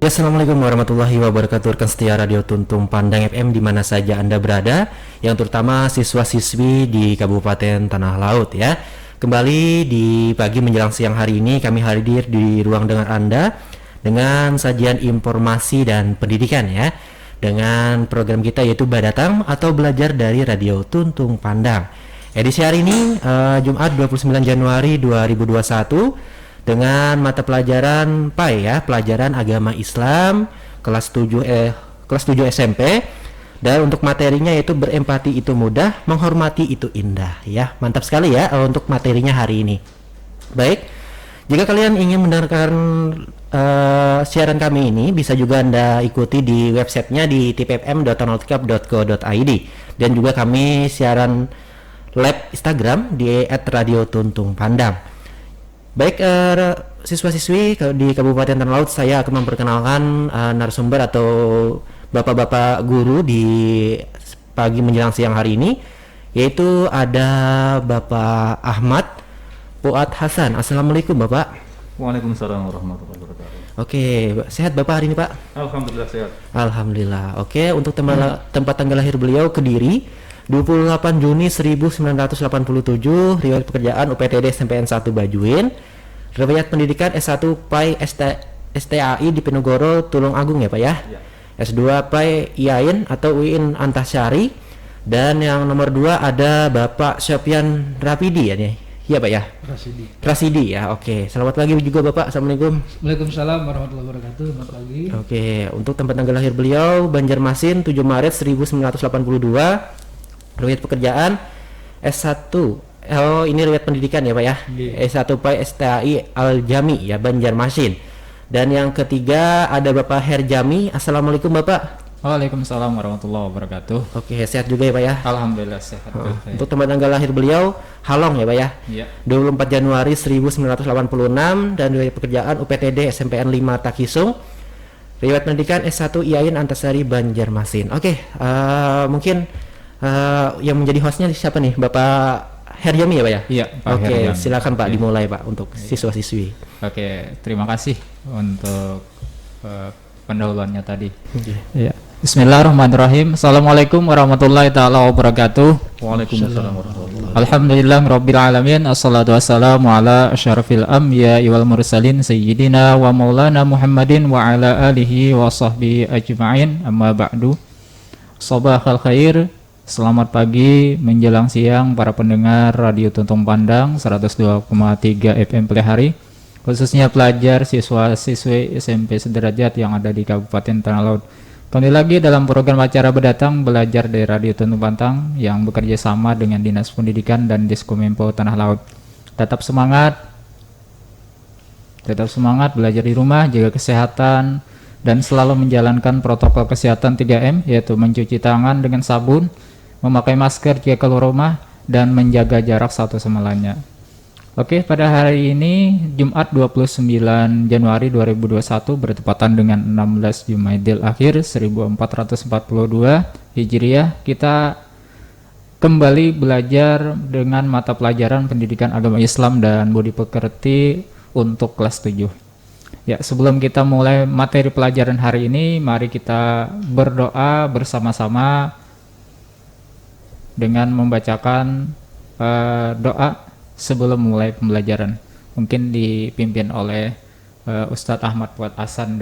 Assalamualaikum warahmatullahi wabarakatuh. Rekan setia Radio Tuntung Pandang FM di mana saja Anda berada, yang terutama siswa-siswi di Kabupaten Tanah Laut ya. Kembali di pagi menjelang siang hari ini kami hadir di ruang dengar Anda dengan sajian informasi dan pendidikan ya. Dengan program kita yaitu Badatang atau Belajar dari Radio Tuntung Pandang. Edisi hari ini Jumat 29 Januari 2021 dengan mata pelajaran PAI ya, pelajaran agama Islam kelas 7 SMP, dan untuk materinya yaitu berempati itu mudah, menghormati itu indah ya. Mantap sekali ya untuk materinya hari ini. Baik, jika kalian ingin mendengarkan siaran kami ini bisa juga Anda ikuti di websitenya di tpfm.tonaltkap.co.id, dan juga kami siaran live Instagram di @radiotuntungpandang. Baik, siswa-siswi di Kabupaten Tanah Laut, saya akan memperkenalkan narasumber atau bapak-bapak guru di pagi menjelang siang hari ini, yaitu ada Bapak Ahmad Fuad Hasan. Assalamualaikum Bapak. Waalaikumsalam warahmatullahi wabarakatuh. Oke, sehat Bapak hari ini Pak? Alhamdulillah sehat. Alhamdulillah. Oke, untuk tempat tanggal lahir beliau Kediri 28 Juni 1987, riwayat pekerjaan UPTD SMPN 1 Bajuin, riwayat pendidikan S1 PAI STAI di Penogoro Tulungagung ya Pak ya, S2 PAI IAIN atau UIN Antasari, dan yang nomor 2 ada Bapak Sofyan Rapidi ya nih. Iya Pak ya? Rasidi ya, oke. Selamat pagi juga Bapak, Assalamualaikum. Waalaikumsalam warahmatullahi wabarakatuh, selamat pagi. Oke, untuk tempat tanggal lahir beliau Banjarmasin 7 Maret 1982, riwayat pekerjaan S1, ini riwayat pendidikan ya Pak ya, S1 PAI STAI Al-Jami ya, Banjarmasin. Dan yang ketiga ada Bapak Herjami. Assalamualaikum Bapak. Waalaikumsalam warahmatullahi wabarakatuh. Oke, sehat juga ya Pak ya? Alhamdulillah sehat. Untuk tempat tanggal lahir beliau Halong ya Pak ya? Iya. 24 Januari 1986, dan riwayat pekerjaan UPTD SMPN 5 Takisung, riwayat pendidikan S1 IAIN Antasari Banjarmasin. Oke, mungkin yang menjadi hostnya siapa nih, Bapak Herjami ya Pak ya? Iya, Pak Oke, Herjami. silakan Pak, dimulai Pak untuk siswa-siswi. Oke, terima kasih untuk pendahuluannya tadi. Iya. Bismillahirrahmanirrahim. Assalamualaikum warahmatullahi taala wabarakatuh. Waalaikumsalam warahmatullahi wabarakatuh. Alhamdulillah rabbil alamin. Assalatu wassalamu ala asyrafil anbiya'i wal mursalin sayyidina wa maulana Muhammadin wa ala alihi wa sahbihi ajma'in. Amma ba'du. Sabahal khair. Selamat pagi menjelang siang para pendengar Radio Tuntung Pandang 102,3 FM per hari, khususnya pelajar siswa-siswi SMP sederajat yang ada di Kabupaten Tanah Laut. Kembali lagi dalam program acara Badatang Belajar dari Radio Tuntung Pandang yang bekerja sama dengan Dinas Pendidikan dan Diskominfo Tanah Laut. Tetap semangat belajar di rumah, jaga kesehatan, dan selalu menjalankan protokol kesehatan 3M, yaitu mencuci tangan dengan sabun, memakai masker jika keluar rumah, dan menjaga jarak satu sama lainnya. Oke, pada hari ini Jumat 29 Januari 2021 bertepatan dengan 16 Jumadil Akhir 1442 Hijriah, kita kembali belajar dengan mata pelajaran pendidikan agama Islam dan budi pekerti untuk kelas 7. Ya, sebelum kita mulai materi pelajaran hari ini, mari kita berdoa bersama-sama dengan membacakan doa sebelum mulai pembelajaran. Mungkin dipimpin oleh Ustadz Ahmad Fuad Hasan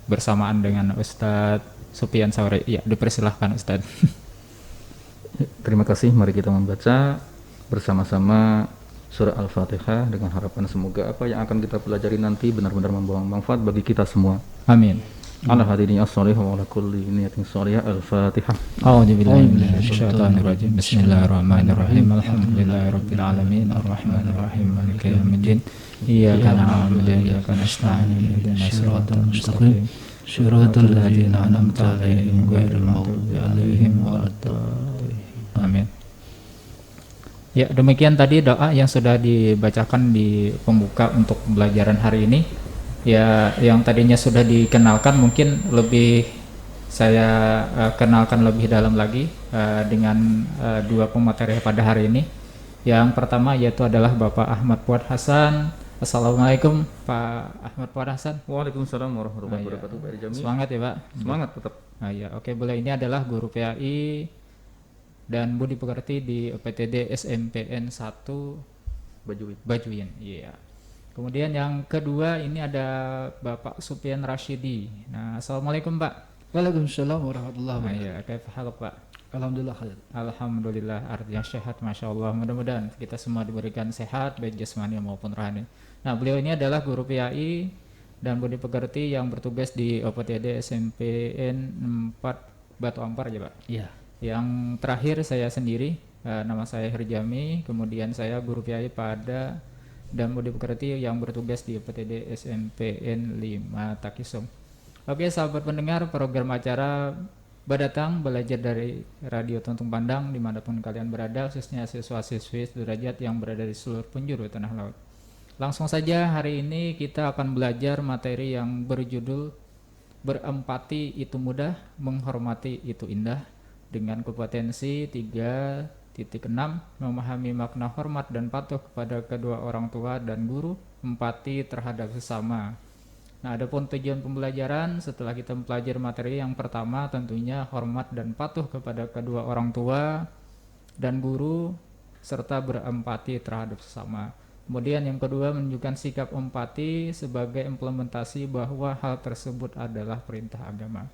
bersamaan dengan Ustadz Sufyan Sauri. Ya, dipersilahkan Ustadz. Terima kasih. Mari kita membaca bersama-sama surah Al-Fatihah dengan harapan semoga apa yang akan kita pelajari nanti benar-benar membawa manfaat bagi kita semua. Amin. Ala hadirin as-salih wa ala kulli niyatin salihah. Al-Fatihah. A'udzubillahi minasyaitonirrajim. Bismillahirrahmanirrahim. Alhamdulillahirabbil alamin arrahmanirrahim maliki yaumiddin. Iyyaka na'budu wa iyyaka nasta'in ihdinas siratal mustaqim siratal ladzina an'amta 'alaihim ghairil maghdubi 'alaihim waladdallin. Amin. Ya, demikian tadi doa yang sudah dibacakan di pembuka untuk pembelajaran hari ini. Ya, yang tadinya sudah dikenalkan mungkin lebih saya kenalkan lebih dalam lagi dengan dua pemateri pada hari ini, Yang pertama yaitu adalah Bapak Ahmad Fuad Hasan. Assalamualaikum Pak Ahmad Fuad Hasan. Waalaikumsalam warahmatullahi Iya. wabarakatuh, Pak Jami. Semangat ya Pak. Semangat tetap. Iya, oke boleh. Ini adalah guru PAI dan budi pekerti di PTD SMPN 1 Bajuin. Bajuin. Iya. Kemudian yang kedua ini ada Bapak Supian Rashidi. Nah, assalamualaikum Pak. Waalaikumsalam warahmatullahi Nah, wabarakatuh. iya, kayak haluk Pak. Alhamdulillah khair. Alhamdulillah, artinya sehat, masya Allah. Mudah-mudahan kita semua diberikan sehat baik jasmani maupun rohani. Nah, beliau ini adalah guru PAI dan budi pekerti yang bertugas di OPTD SMPN 4 Batu Ampar ya Pak. Iya. Yang terakhir saya sendiri, nama saya Herjami, kemudian saya guru PAI pada dan budi pekerti yang bertugas di OPTD SMPN 5 Takisung. Oke sahabat pendengar, program acara Badatang belajar dari Radio Tuntung Pandang dimanapun kalian berada, khususnya siswa-siswi derajat yang berada di seluruh penjuru tanah laut. Langsung saja hari ini kita akan belajar materi yang berjudul Berempati itu mudah, menghormati itu indah, dengan kompetensi 3.6 memahami makna hormat dan patuh kepada kedua orang tua dan guru, empati terhadap sesama. Nah, adapun tujuan pembelajaran setelah kita mempelajari materi yang pertama tentunya hormat dan patuh kepada kedua orang tua dan guru serta berempati terhadap sesama. Kemudian yang kedua menunjukkan sikap empati sebagai implementasi bahwa hal tersebut adalah perintah agama.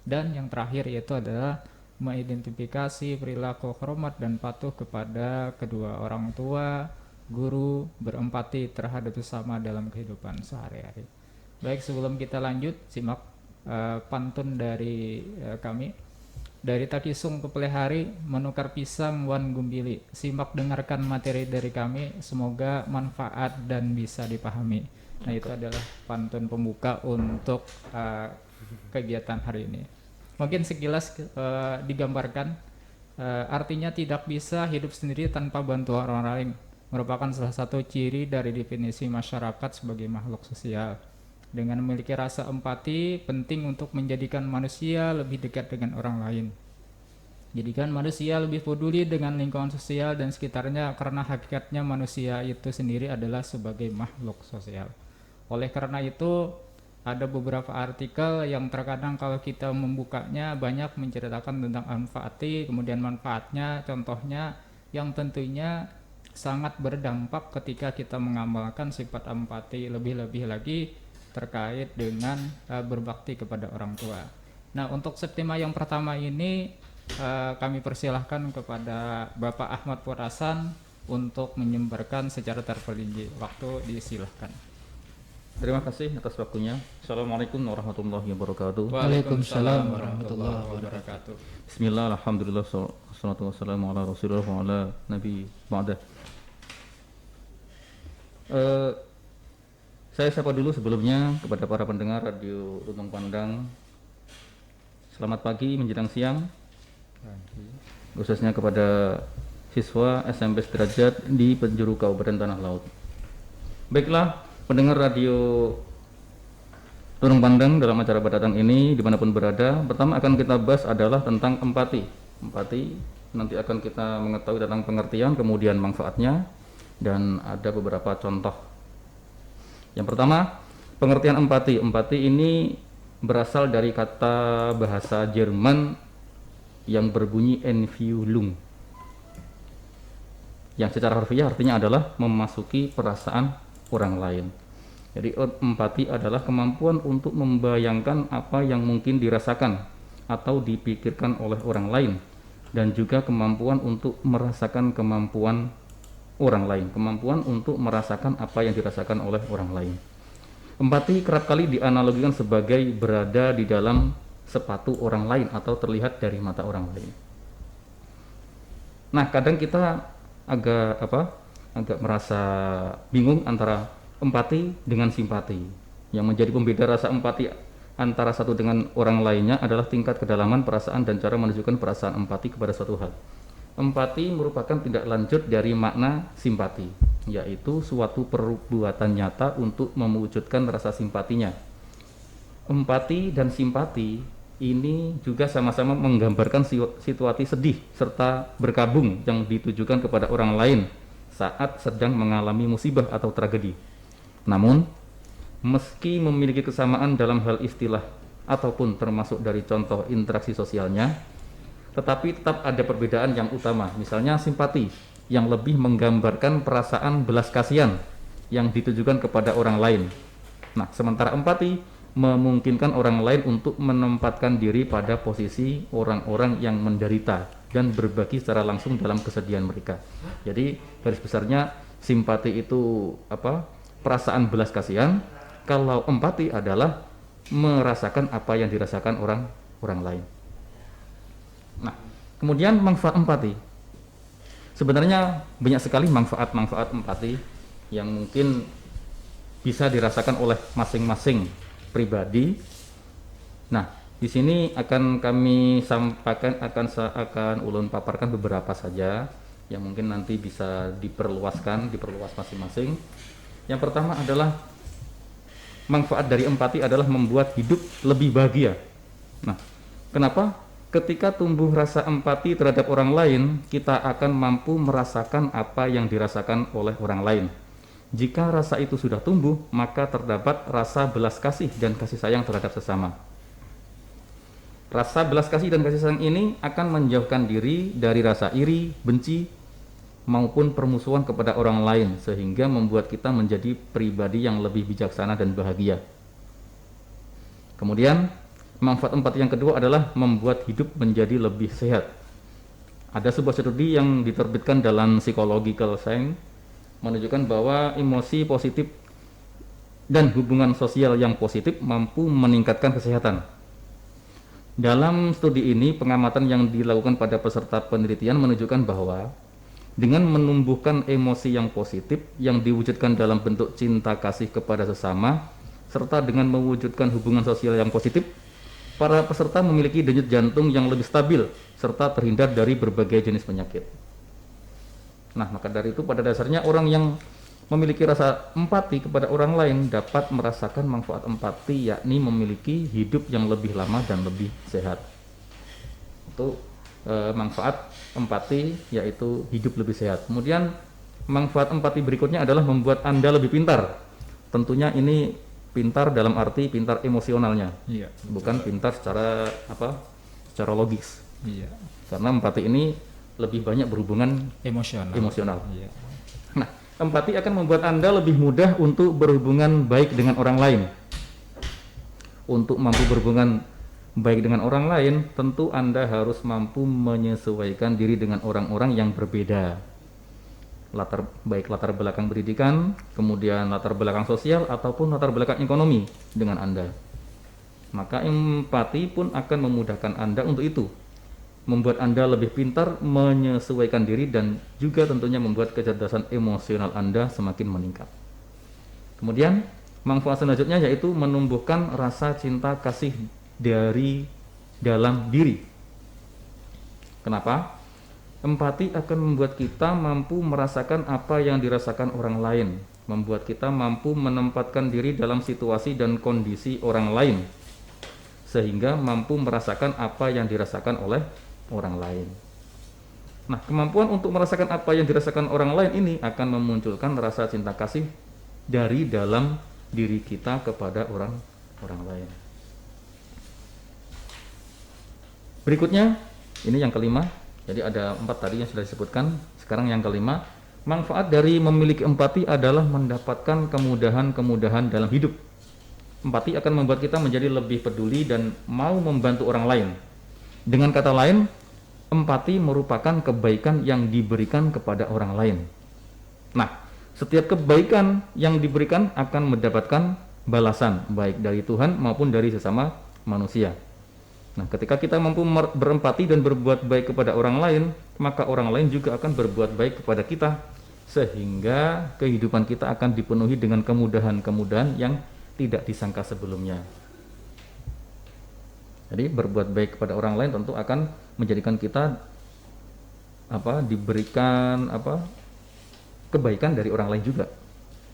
Dan yang terakhir yaitu adalah mengidentifikasi perilaku hormat dan patuh kepada kedua orang tua, guru, berempati terhadap sesama dalam kehidupan sehari-hari. Baik, sebelum kita lanjut, simak pantun dari kami. Dari Takisung ke Pelehari, menukar pisang wan gumbili. Simak dengarkan materi dari kami, semoga manfaat dan bisa dipahami. Nah, itu adalah pantun pembuka untuk kegiatan hari ini. Mungkin sekilas digambarkan, artinya tidak bisa hidup sendiri tanpa bantuan orang lain. Merupakan salah satu ciri dari definisi masyarakat sebagai makhluk sosial. Dengan memiliki rasa empati, penting untuk menjadikan manusia lebih dekat dengan orang lain. Jadikan manusia lebih peduli dengan lingkungan sosial dan sekitarnya karena hakikatnya manusia itu sendiri adalah sebagai makhluk sosial. Oleh karena itu, ada beberapa artikel yang terkadang kalau kita membukanya banyak menceritakan tentang empati, kemudian manfaatnya, contohnya yang tentunya sangat berdampak ketika kita mengamalkan sifat empati lebih-lebih lagi terkait dengan berbakti kepada orang tua. Nah, untuk subtema yang pertama ini kami persilahkan kepada Bapak Ahmad Fuad Hasan untuk menyebarkan secara terperinci. Waktu disilahkan. Terima kasih atas waktunya. Assalamualaikum warahmatullahi wabarakatuh. Waalaikumsalam warahmatullahi wabarakatuh. Bismillah, alhamdulillah, salatu wassalamu ala rasulullah wa ala nabi ba'dah. Saya sapa dulu sebelumnya kepada para pendengar Radio Tuntung Pandang. Selamat pagi menjelang siang. Khususnya kepada siswa SMP sederajat di penjuru Kabupaten Tanah Laut. Baiklah, pendengar Radio Tuntung Pandang, dalam acara Badatang ini dimanapun berada, pertama akan kita bahas adalah tentang empati. Empati nanti akan kita mengetahui tentang pengertian, kemudian manfaatnya, dan ada beberapa contoh. Yang pertama, pengertian empati. Empati ini berasal dari kata bahasa Jerman yang berbunyi Einfühlung, yang secara harfiah artinya adalah memasuki perasaan orang lain. Jadi empati adalah kemampuan untuk membayangkan apa yang mungkin dirasakan atau dipikirkan oleh orang lain, dan juga kemampuan untuk merasakan kemampuan orang lain, kemampuan untuk merasakan apa yang dirasakan oleh orang lain. Empati kerap kali dianalogikan sebagai berada di dalam sepatu orang lain atau terlihat dari mata orang lain. Nah, kadang kita agak merasa bingung antara empati dengan simpati. Yang menjadi pembeda rasa empati antara satu dengan orang lainnya adalah tingkat kedalaman perasaan dan cara menunjukkan perasaan empati kepada suatu hal. Empati merupakan tindak lanjut dari makna simpati, yaitu suatu perbuatan nyata untuk mewujudkan rasa simpatinya. Empati dan simpati ini juga sama-sama menggambarkan situasi sedih serta berkabung yang ditujukan kepada orang lain saat sedang mengalami musibah atau tragedi. Namun, meski memiliki kesamaan dalam hal istilah ataupun termasuk dari contoh interaksi sosialnya, tetapi tetap ada perbedaan yang utama. Misalnya simpati yang lebih menggambarkan perasaan belas kasihan yang ditujukan kepada orang lain. Nah, sementara empati memungkinkan orang lain untuk menempatkan diri pada posisi orang-orang yang menderita dan berbagi secara langsung dalam kesedihan mereka. Jadi garis besarnya simpati itu perasaan belas kasihan, kalau empati adalah merasakan apa yang dirasakan orang lain. Nah, kemudian manfaat empati. Sebenarnya banyak sekali manfaat-manfaat empati yang mungkin bisa dirasakan oleh masing-masing pribadi. Nah, di sini akan kami sampaikan, akan ulun paparkan beberapa saja yang mungkin nanti bisa diperluas masing-masing. Yang pertama adalah manfaat dari empati adalah membuat hidup lebih bahagia. Nah, kenapa? Ketika tumbuh rasa empati terhadap orang lain, kita akan mampu merasakan apa yang dirasakan oleh orang lain. Jika rasa itu sudah tumbuh, maka terdapat rasa belas kasih dan kasih sayang terhadap sesama. Rasa belas kasih dan kasih sayang ini akan menjauhkan diri dari rasa iri, benci, maupun permusuhan kepada orang lain, sehingga membuat kita menjadi pribadi yang lebih bijaksana dan bahagia. Kemudian, manfaat empati yang kedua adalah membuat hidup menjadi lebih sehat. Ada sebuah studi yang diterbitkan dalam Psychological Science menunjukkan bahwa emosi positif dan hubungan sosial yang positif mampu meningkatkan kesehatan. Dalam studi ini, pengamatan yang dilakukan pada peserta penelitian menunjukkan bahwa dengan menumbuhkan emosi yang positif yang diwujudkan dalam bentuk cinta kasih kepada sesama, serta dengan mewujudkan hubungan sosial yang positif, para peserta memiliki denyut jantung yang lebih stabil, serta terhindar dari berbagai jenis penyakit. Nah, maka dari itu pada dasarnya orang yang memiliki rasa empati kepada orang lain dapat merasakan manfaat empati, yakni memiliki hidup yang lebih lama dan lebih sehat. Itu manfaat empati, yaitu hidup lebih sehat. Kemudian manfaat empati berikutnya adalah membuat Anda lebih pintar. Tentunya ini pintar dalam arti pintar emosionalnya, bukan pintar secara secara logis. Karena empati ini lebih banyak berhubungan emosional. Nah, empati akan membuat Anda lebih mudah untuk berhubungan baik dengan orang lain. Untuk mampu berhubungan baik dengan orang lain, tentu Anda harus mampu menyesuaikan diri dengan orang-orang yang berbeda. Baik latar belakang pendidikan, kemudian latar belakang sosial, ataupun latar belakang ekonomi dengan Anda. Maka empati pun akan memudahkan Anda untuk itu, membuat Anda lebih pintar menyesuaikan diri dan juga tentunya membuat kecerdasan emosional Anda semakin meningkat. Kemudian manfaat selanjutnya yaitu menumbuhkan rasa cinta kasih dari dalam diri. Kenapa? Empati akan membuat kita mampu merasakan apa yang dirasakan orang lain, membuat kita mampu menempatkan diri dalam situasi dan kondisi orang lain, sehingga mampu merasakan apa yang dirasakan oleh orang lain. Nah, kemampuan untuk merasakan apa yang dirasakan orang lain ini akan memunculkan rasa cinta kasih dari dalam diri kita kepada orang lain. Berikutnya, ini yang kelima. Jadi ada 4 tadi yang sudah disebutkan. Sekarang yang kelima, manfaat dari memiliki empati adalah mendapatkan kemudahan-kemudahan dalam hidup. Empati akan membuat kita menjadi lebih peduli dan mau membantu orang lain. Dengan kata lain, empati merupakan kebaikan yang diberikan kepada orang lain. Nah, setiap kebaikan yang diberikan akan mendapatkan balasan, baik dari Tuhan maupun dari sesama manusia. Nah, ketika kita mampu berempati dan berbuat baik kepada orang lain, maka orang lain juga akan berbuat baik kepada kita, sehingga kehidupan kita akan dipenuhi dengan kemudahan-kemudahan yang tidak disangka sebelumnya. Jadi berbuat baik kepada orang lain tentu akan menjadikan kita diberikan kebaikan dari orang lain juga.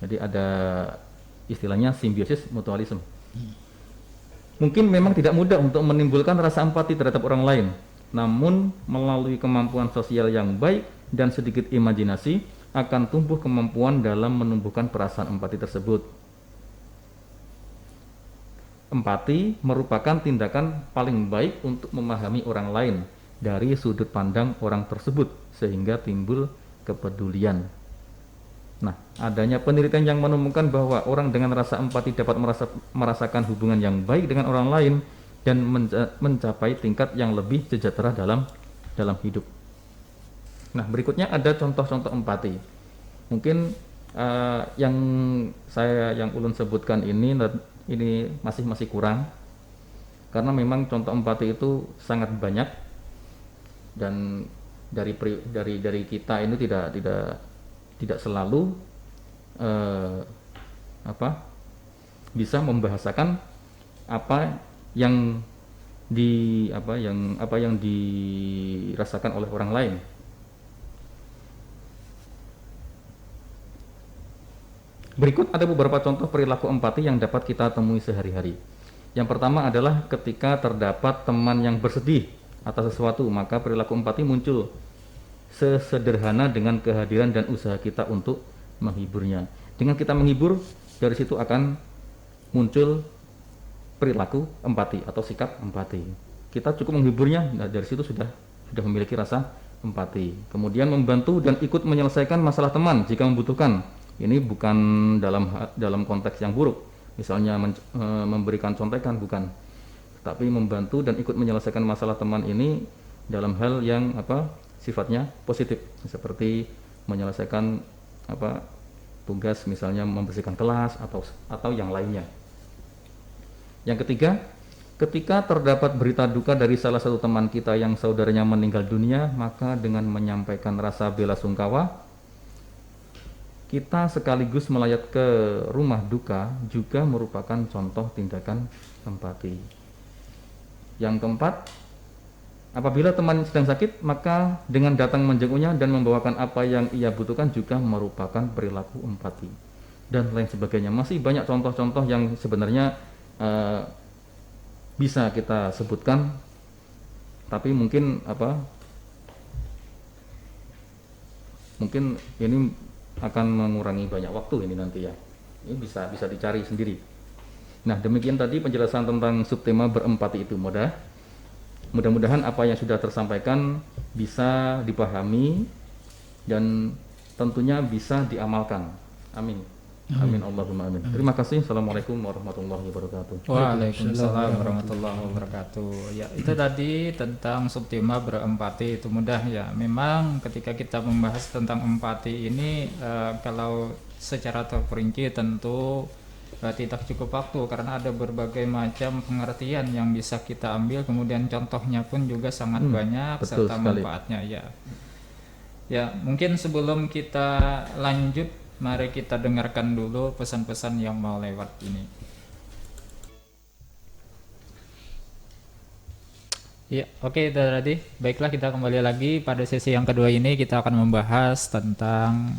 Jadi ada istilahnya simbiosis mutualisme. Mungkin memang tidak mudah untuk menimbulkan rasa empati terhadap orang lain, namun melalui kemampuan sosial yang baik dan sedikit imajinasi, akan tumbuh kemampuan dalam menumbuhkan perasaan empati tersebut. Empati merupakan tindakan paling baik untuk memahami orang lain dari sudut pandang orang tersebut sehingga timbul kepedulian. Nah, adanya penelitian yang menemukan bahwa orang dengan rasa empati dapat merasakan hubungan yang baik dengan orang lain dan mencapai tingkat yang lebih sejahtera dalam hidup. Nah, berikutnya ada contoh-contoh empati. Mungkin yang ulun sebutkan ini masih kurang, karena memang contoh empati itu sangat banyak dan dari kita ini tidak selalu bisa membahasakan apa yang dirasakan oleh orang lain. Berikut ada beberapa contoh perilaku empati yang dapat kita temui sehari-hari. Yang pertama adalah ketika terdapat teman yang bersedih atas sesuatu, maka perilaku empati muncul sesederhana dengan kehadiran dan usaha kita untuk menghiburnya. Dengan kita menghibur, dari situ akan muncul perilaku empati atau sikap empati. Kita cukup menghiburnya, nah dari situ sudah memiliki rasa empati. Kemudian membantu dan ikut menyelesaikan masalah teman jika membutuhkan. Ini bukan dalam konteks yang buruk, misalnya memberikan contekan, bukan, tapi membantu dan ikut menyelesaikan masalah teman ini dalam hal yang sifatnya positif, seperti menyelesaikan tugas, misalnya membersihkan kelas atau yang lainnya. Yang ketiga, ketika terdapat berita duka dari salah satu teman kita yang saudaranya meninggal dunia, maka dengan menyampaikan rasa bela sungkawa, kita sekaligus melayat ke rumah duka juga merupakan contoh tindakan empati. Yang keempat, apabila teman sedang sakit, maka dengan datang menjenguknya dan membawakan apa yang ia butuhkan juga merupakan perilaku empati, dan lain sebagainya. Masih banyak contoh-contoh yang sebenarnya bisa kita sebutkan, tapi mungkin ini akan mengurangi banyak waktu ini nanti ya. Ini bisa dicari sendiri. Nah, demikian tadi penjelasan tentang subtema berempati itu. Mudah-mudahan apa yang sudah tersampaikan bisa dipahami dan tentunya bisa diamalkan. Amin. Amin Allahumma amin. Terima kasih. Assalamualaikum warahmatullahi wabarakatuh. Waalaikumsalam warahmatullahi wabarakatuh. Ya, itu tadi tentang subtema berempati, itu mudah ya. Memang ketika kita membahas tentang empati ini kalau secara terperinci tentu tidak cukup waktu, karena ada berbagai macam pengertian yang bisa kita ambil, kemudian contohnya pun juga sangat banyak serta manfaatnya ya. Ya, mungkin sebelum kita lanjut, mari kita dengarkan dulu pesan-pesan yang mau lewat ini. Ya, oke tadi. Baiklah, kita kembali lagi pada sesi yang kedua ini. Kita akan membahas tentang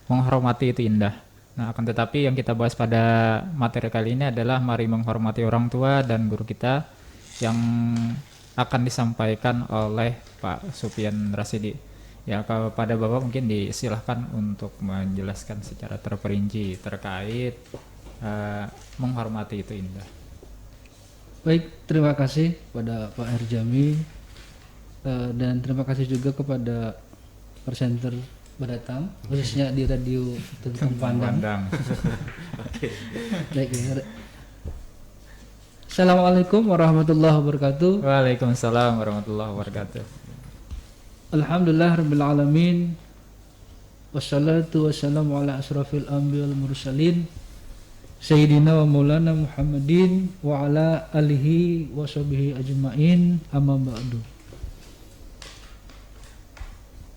menghormati itu indah. Nah, akan tetapi yang kita bahas pada materi kali ini adalah mari menghormati orang tua dan guru kita, yang akan disampaikan oleh Pak Supian Rasidi. Ya, kepada Bapak mungkin disilahkan untuk menjelaskan secara terperinci terkait menghormati itu indah. Baik, terima kasih kepada Pak Herjami dan terima kasih juga kepada presenter Badatang, khususnya di Radio Tuntung Pandang. Baik, ya. Assalamualaikum warahmatullahi wabarakatuh. Waalaikumsalam warahmatullahi wabarakatuh. Alhamdulillah rabbil alamin. Wassalatu wassalamu ala asrafil anbiya wal mursalin Sayyidina wa maulana Muhammadin wa ala alihi wa sahbihi ajma'in, amma ba'du.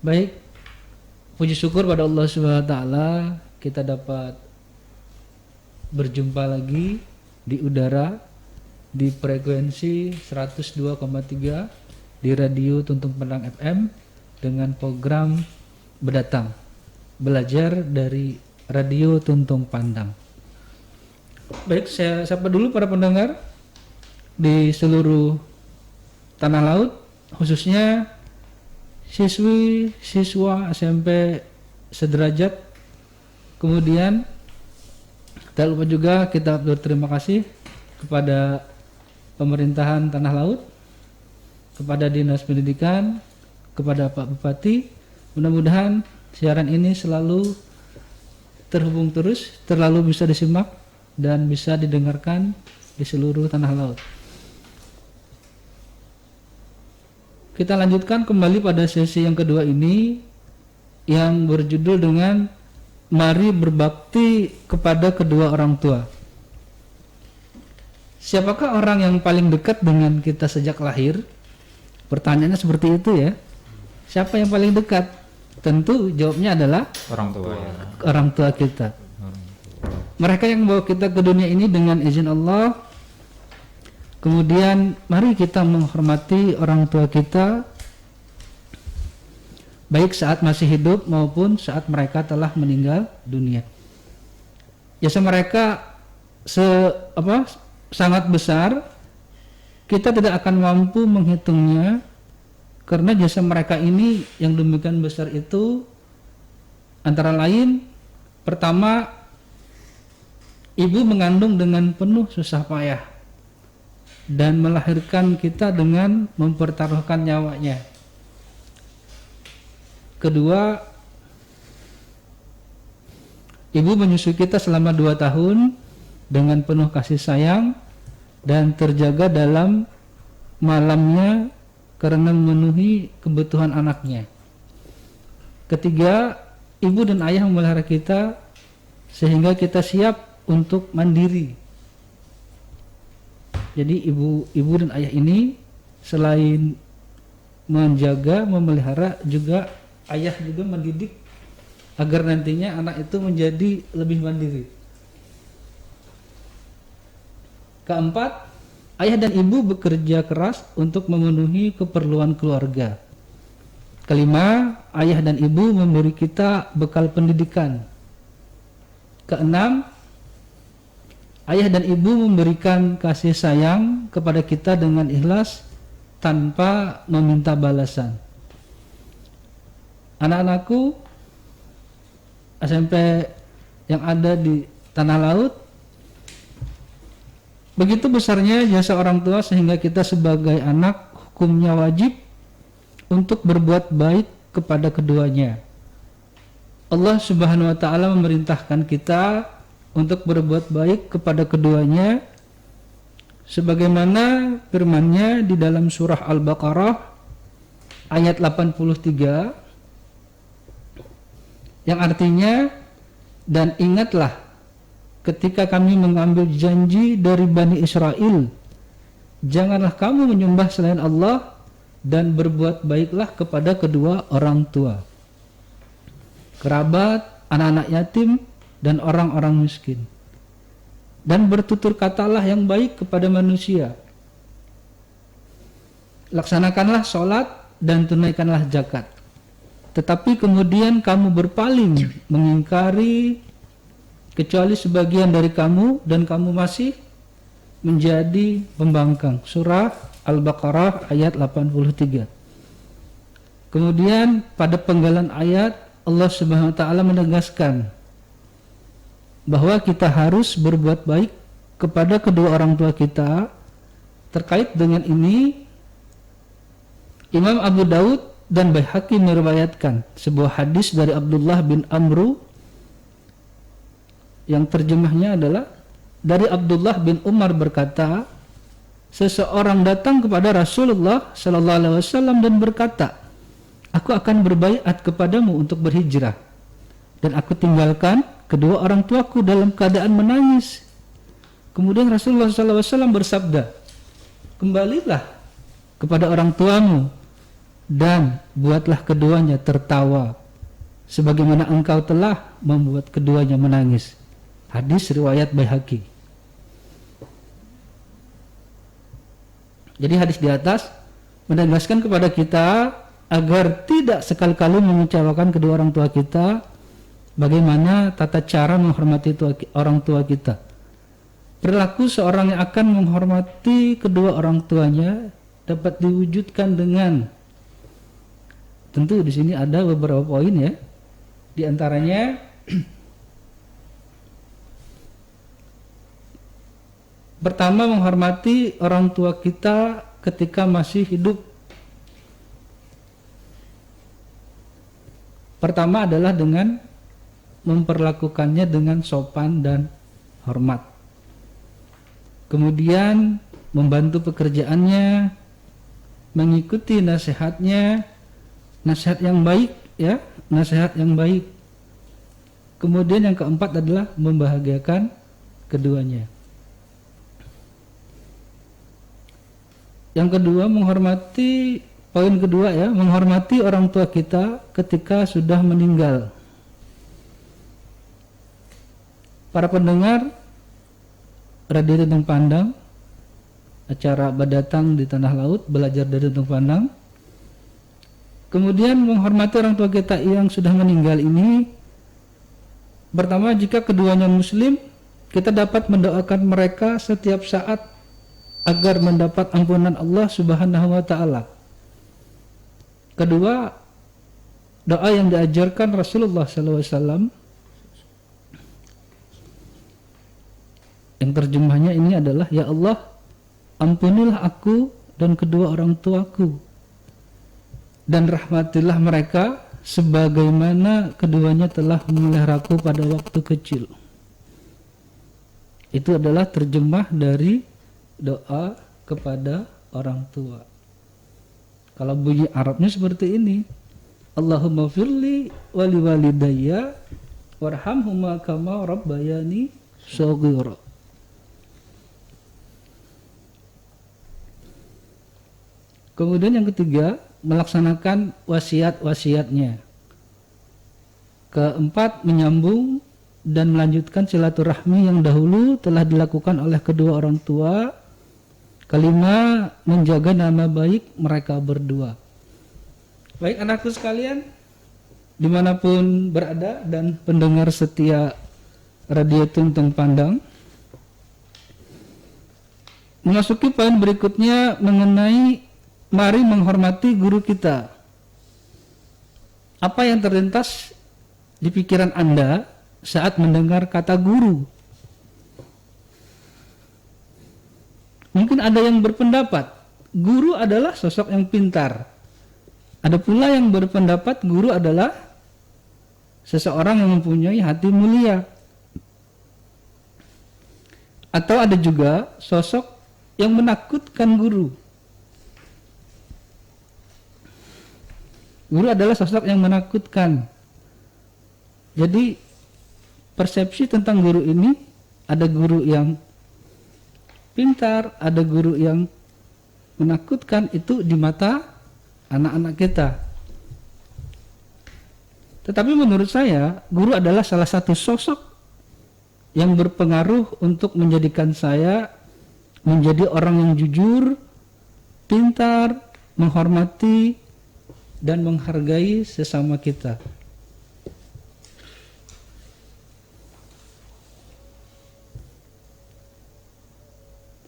Baik, puji syukur pada Allah Subhanahu wa taala, kita dapat berjumpa lagi di udara di frekuensi 102,3 di Radio Tuntung Pandang FM dengan program Bedatang, belajar dari Radio Tuntung Pandang. Baik, saya sapa dulu para pendengar di seluruh tanah laut, khususnya siswi siswa SMP sederajat. Kemudian tak lupa juga kita berterima kasih kepada pemerintahan Tanah Laut, kepada Dinas Pendidikan, kepada Pak Bupati. Mudah-mudahan siaran ini selalu terhubung terus, terlalu bisa disimak dan bisa didengarkan di seluruh Tanah Laut. Kita lanjutkan kembali pada sesi yang kedua ini yang berjudul dengan Mari Berbakti kepada Kedua Orang Tua. Siapakah orang yang paling dekat dengan kita sejak lahir? Pertanyaannya seperti itu ya. Siapa yang paling dekat? Tentu jawabnya adalah Orang tua. orang tua kita. Mereka yang membawa kita ke dunia ini dengan izin Allah. Kemudian mari kita menghormati orang tua kita, baik saat masih hidup maupun saat mereka telah meninggal dunia. Jasa mereka sangat besar, kita tidak akan mampu menghitungnya, karena jasa mereka ini yang demikian besar itu antara lain, pertama, ibu mengandung dengan penuh susah payah dan melahirkan kita dengan mempertaruhkan nyawanya. Kedua, ibu menyusui kita selama 2 tahun dengan penuh kasih sayang dan terjaga dalam malamnya karena memenuhi kebutuhan anaknya. Ketiga, ibu dan ayah memelihara kita sehingga kita siap untuk mandiri. Jadi ibu dan ayah ini selain menjaga, memelihara, juga ayah juga mendidik agar nantinya anak itu menjadi lebih mandiri. Keempat, ayah dan ibu bekerja keras untuk memenuhi keperluan keluarga. Kelima, ayah dan ibu memberi kita bekal pendidikan. Keenam, ayah dan ibu memberikan kasih sayang kepada kita dengan ikhlas tanpa meminta balasan. Anak-anakku SMP yang ada di Tanah Laut, begitu besarnya jasa orang tua sehingga kita sebagai anak hukumnya wajib untuk berbuat baik kepada keduanya. Allah Subhanahu wa taala memerintahkan kita untuk berbuat baik kepada keduanya sebagaimana firman-Nya di dalam surah Al-Baqarah ayat 83 yang artinya, dan ingatlah ketika kami mengambil janji dari Bani Israel, janganlah kamu menyembah selain Allah dan berbuat baiklah kepada kedua orang tua, kerabat, anak-anak yatim, dan orang-orang miskin, dan bertutur katalah yang baik kepada manusia. Laksanakanlah sholat dan tunaikanlah zakat. Tetapi kemudian kamu berpaling, mengingkari, kecuali sebagian dari kamu, dan kamu masih menjadi pembangkang. Surah Al-Baqarah ayat 83. Kemudian pada penggalan ayat Allah Subhanahu wa taala menegaskan bahwa kita harus berbuat baik kepada kedua orang tua kita. Terkait dengan ini, Imam Abu Daud dan Baihaqi meriwayatkan sebuah hadis dari Abdullah bin Amru yang terjemahnya adalah, dari Abdullah bin Umar berkata, seseorang datang kepada Rasulullah sallallahu alaihi wasallam dan berkata, aku akan berbaiat kepadamu untuk berhijrah, dan aku tinggalkan kedua orang tuaku dalam keadaan menangis. Kemudian Rasulullah sallallahu alaihi wasallam bersabda, kembalilah kepada orang tuamu dan buatlah keduanya tertawa sebagaimana engkau telah membuat keduanya menangis. Hadis riwayat Baihaqi. Jadi hadis di atas menegaskan kepada kita agar tidak sekali-kali mengecewakan kedua orang tua kita. Bagaimana tata cara menghormati orang tua kita. Perilaku seorang yang akan menghormati kedua orang tuanya dapat diwujudkan dengan tentu di sini ada beberapa poin ya. Di antaranya pertama, menghormati orang tua kita ketika masih hidup. Pertama adalah dengan memperlakukannya dengan sopan dan hormat. Kemudian membantu pekerjaannya, mengikuti nasihatnya, nasihat yang baik ya, nasihat yang baik. Kemudian yang keempat adalah membahagiakan keduanya. Yang kedua, poin kedua ya, menghormati orang tua kita ketika sudah meninggal. Para pendengar Radio Tuntung Pandang, acara Badatang di Tanah Laut, belajar dari Tuntung Pandang. Kemudian menghormati orang tua kita yang sudah meninggal ini, pertama, jika keduanya muslim, kita dapat mendoakan mereka setiap saat agar mendapat ampunan Allah Subhanahu wa taala. Kedua, doa yang diajarkan Rasulullah SAW yang terjemahnya ini adalah, ya Allah, ampunilah aku dan kedua orang tuaku dan rahmatilah mereka sebagaimana keduanya telah memeliharaku pada waktu kecil. Itu adalah terjemah dari doa kepada orang tua. Kalau bunyi Arabnya seperti ini, Allahumma firli wali walidayya warhamhuma kama rabbayani shaghira. Kemudian yang ketiga, melaksanakan wasiat-wasiatnya. Keempat, menyambung dan melanjutkan silaturahmi yang dahulu telah dilakukan oleh kedua orang tua. Kelima, menjaga nama baik mereka berdua. Baik anakku sekalian, dimanapun berada dan pendengar setia Radio Tuntung Pandang, memasuki poin berikutnya mengenai mari menghormati guru kita. Apa yang terlintas di pikiran Anda saat mendengar kata guru? Mungkin ada yang berpendapat guru adalah sosok yang pintar. Ada pula yang berpendapat guru adalah seseorang yang mempunyai hati mulia. Atau ada juga sosok yang menakutkan guru. Guru adalah sosok yang menakutkan. Jadi persepsi tentang guru ini, ada guru yang pintar, ada guru yang menakutkan, itu di mata anak-anak kita. Tetapi menurut saya, guru adalah salah satu sosok yang berpengaruh untuk menjadikan saya menjadi orang yang jujur, pintar, menghormati, dan menghargai sesama kita.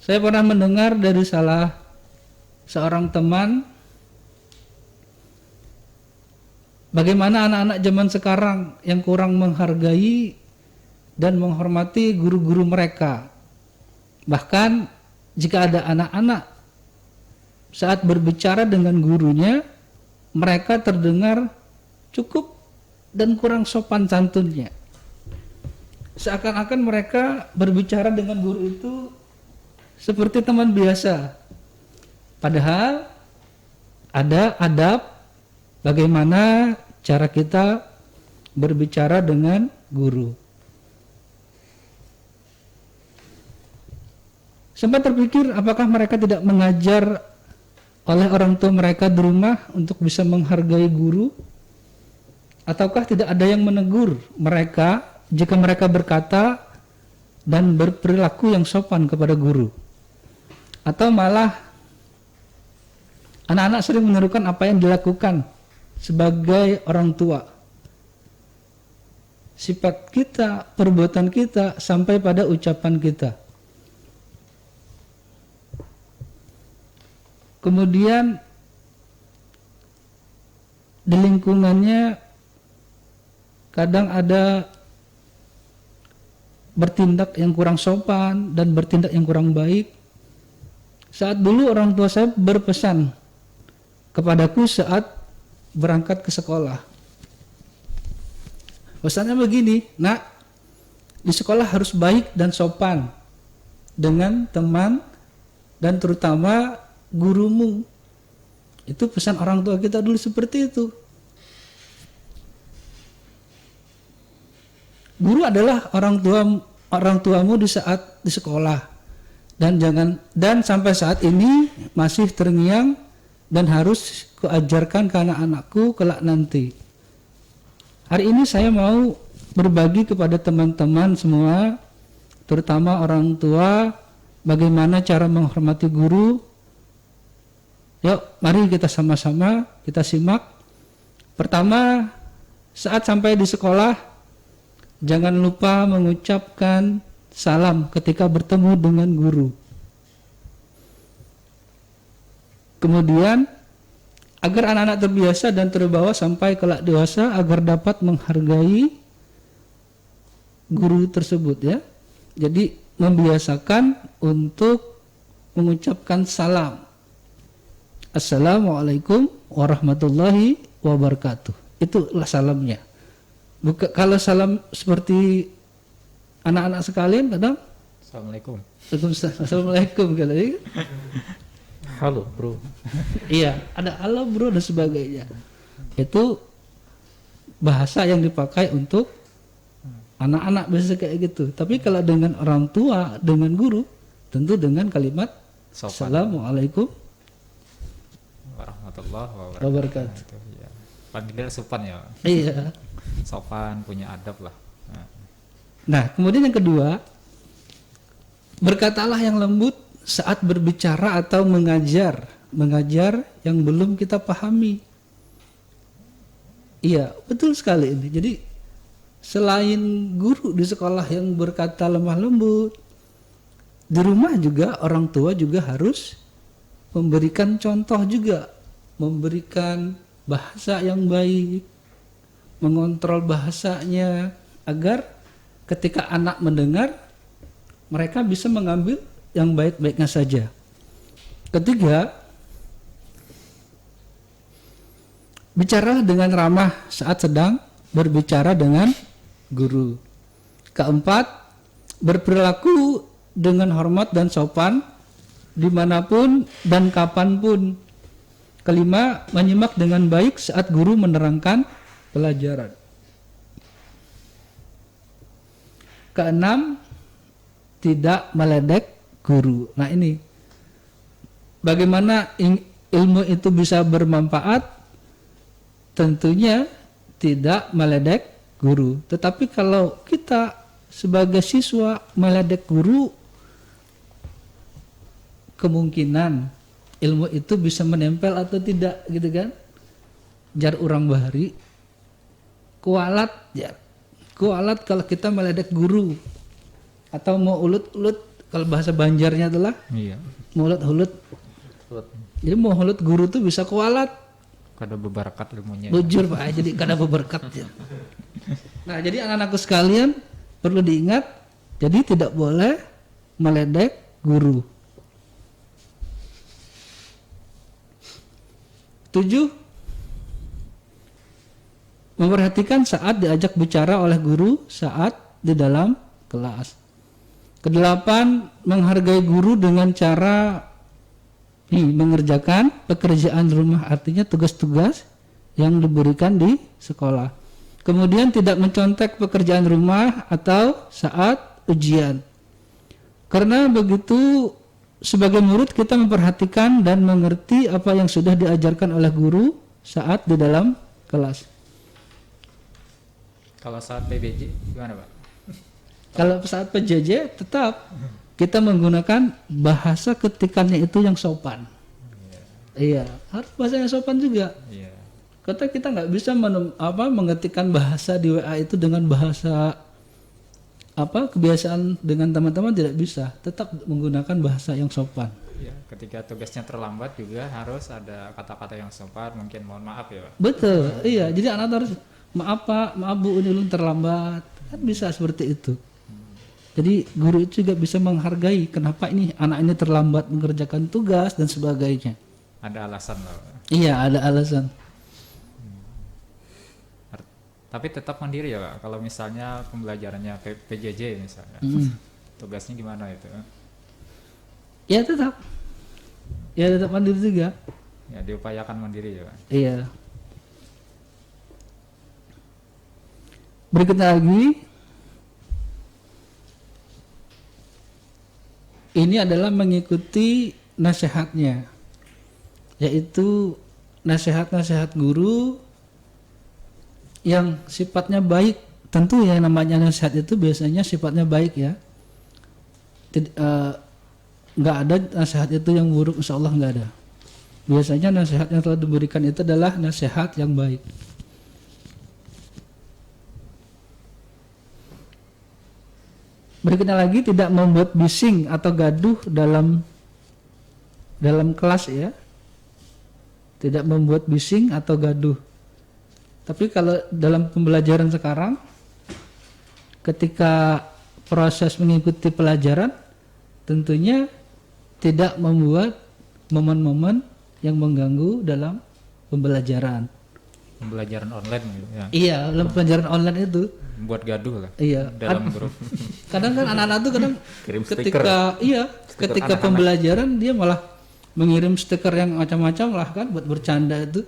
Saya pernah mendengar dari salah seorang teman bagaimana anak-anak zaman sekarang yang kurang menghargai dan menghormati guru-guru mereka. Bahkan jika ada anak-anak saat berbicara dengan gurunya, mereka terdengar cukup dan kurang sopan santunnya. Seakan-akan mereka berbicara dengan guru itu seperti teman biasa. Padahal ada adab bagaimana cara kita berbicara dengan guru. Sempat terpikir apakah mereka tidak mengajar oleh orang tua mereka di rumah untuk bisa menghargai guru, ataukah tidak ada yang menegur mereka jika mereka berkata dan berperilaku yang sopan kepada guru, atau malah anak-anak sering menirukan apa yang dilakukan sebagai orang tua. Sifat kita, perbuatan kita, sampai pada ucapan kita. Kemudian di lingkungannya kadang ada bertindak yang kurang sopan dan bertindak yang kurang baik. Saat dulu orang tua saya berpesan kepadaku saat berangkat ke sekolah. Pesannya begini, nak, di sekolah harus baik dan sopan dengan teman dan terutama gurumu. Itu pesan orang tua kita dulu seperti itu. Guru adalah orang tuamu di saat di sekolah, dan sampai saat ini masih terngiang dan harus kuajarkan ke anak-anakku kelak nanti. Hari ini saya mau berbagi kepada teman-teman semua, terutama orang tua, bagaimana cara menghormati guru. Yuk, mari kita sama-sama kita simak. Pertama, saat sampai di sekolah, jangan lupa mengucapkan salam ketika bertemu dengan guru. Kemudian, agar anak-anak terbiasa dan terbawa sampai kelak dewasa agar dapat menghargai guru tersebut ya. Jadi membiasakan untuk mengucapkan salam. Assalamualaikum warahmatullahi wabarakatuh. Itulah salamnya. Kalau salam seperti anak-anak sekalian kadang Assalamualaikum. Assalamualaikum kalau ini. Halo bro. Iya, ada halo bro dan sebagainya. Itu bahasa yang dipakai untuk anak-anak biasa kayak gitu. Tapi kalau dengan orang tua, dengan guru, tentu dengan kalimat Sopan. Assalamualaikum Warahmatullahi wabarakatuh. Ya. Panggilnya sopan ya. Iya. Sopan, punya adab lah. Nah, kemudian yang kedua, berkatalah yang lembut saat berbicara atau mengajar yang belum kita pahami. Iya, betul sekali ini. Jadi selain guru di sekolah yang berkata lemah lembut, di rumah juga orang tua juga harus memberikan contoh juga, memberikan bahasa yang baik, mengontrol bahasanya agar ketika anak mendengar mereka bisa mengambil yang baik-baiknya saja. Ketiga, bicaralah dengan ramah saat sedang berbicara dengan guru. Keempat, berperilaku dengan hormat dan sopan dimanapun dan kapanpun. Kelima, menyimak dengan baik saat guru menerangkan pelajaran. Keenam, tidak meledek guru. Nah ini, bagaimana ilmu itu bisa bermanfaat? Tentunya tidak meledek guru. Tetapi kalau kita sebagai siswa meledek guru, kemungkinan ilmu itu bisa menempel atau tidak, gitu kan? Jar urang bahari, kualat ya. Kualat kalau kita meledek guru, atau mau ulut-ulut. Kalau bahasa Banjarnya adalah mulut hulut. Jadi mau hulut guru tuh bisa kualat. Kada beberkat ilmunya. Bujur Pak, jadi kada beberkat ya. Nah, jadi anak-anakku sekalian perlu diingat, jadi tidak boleh meledek guru. 7. Memperhatikan saat diajak bicara oleh guru saat di dalam kelas. Kedelapan, menghargai guru dengan cara mengerjakan pekerjaan rumah, artinya tugas-tugas yang diberikan di sekolah. Kemudian tidak mencontek pekerjaan rumah atau saat ujian. Karena begitu sebagai murid kita memperhatikan dan mengerti apa yang sudah diajarkan oleh guru saat di dalam kelas. Kalau saat PBJ gimana Pak? Kalau saat PJJ tetap kita menggunakan bahasa ketikannya itu yang sopan. Iya, harus bahasa yang sopan juga. Iya. Kata kita nggak bisa mengetikkan bahasa di WA itu dengan bahasa kebiasaan dengan teman-teman tidak bisa, tetap menggunakan bahasa yang sopan. Ya, ketika tugasnya terlambat juga harus ada kata-kata yang sopan, mungkin mohon maaf ya Pak. Betul, iya. Jadi anak harus maaf Pak, maaf Bu, ini ulun terlambat, kan bisa seperti itu. Jadi guru itu juga bisa menghargai kenapa ini anak ini terlambat mengerjakan tugas dan sebagainya. Ada alasan lah Pak. Iya, ada alasan. Tapi tetap mandiri ya Pak, kalau misalnya pembelajarannya PJJ misalnya, tugasnya gimana itu? Ya tetap mandiri juga. Ya diupayakan mandiri ya Pak. Iya. Berikutnya lagi, ini adalah mengikuti nasihatnya, yaitu nasihat-nasihat guru yang sifatnya baik. Tentu yang namanya nasihat itu biasanya sifatnya baik ya. Nggak ada nasihat itu yang buruk, insya Allah nggak ada. Biasanya nasihat yang telah diberikan itu adalah nasihat yang baik. Berikutnya lagi, tidak membuat bising atau gaduh dalam kelas ya. Tidak membuat bising atau gaduh. Tapi kalau dalam pembelajaran sekarang, ketika proses mengikuti pelajaran, tentunya tidak membuat momen-momen yang mengganggu dalam pembelajaran. Pembelajaran online gitu ya. Iya, dalam pembelajaran online itu. Buat gaduh lah. Iya. Dalam grup. Kadang kan anak-anak tuh kadang Kirim stiker. ketika pembelajaran dia malah mengirim stiker yang macam-macam lah kan buat bercanda itu.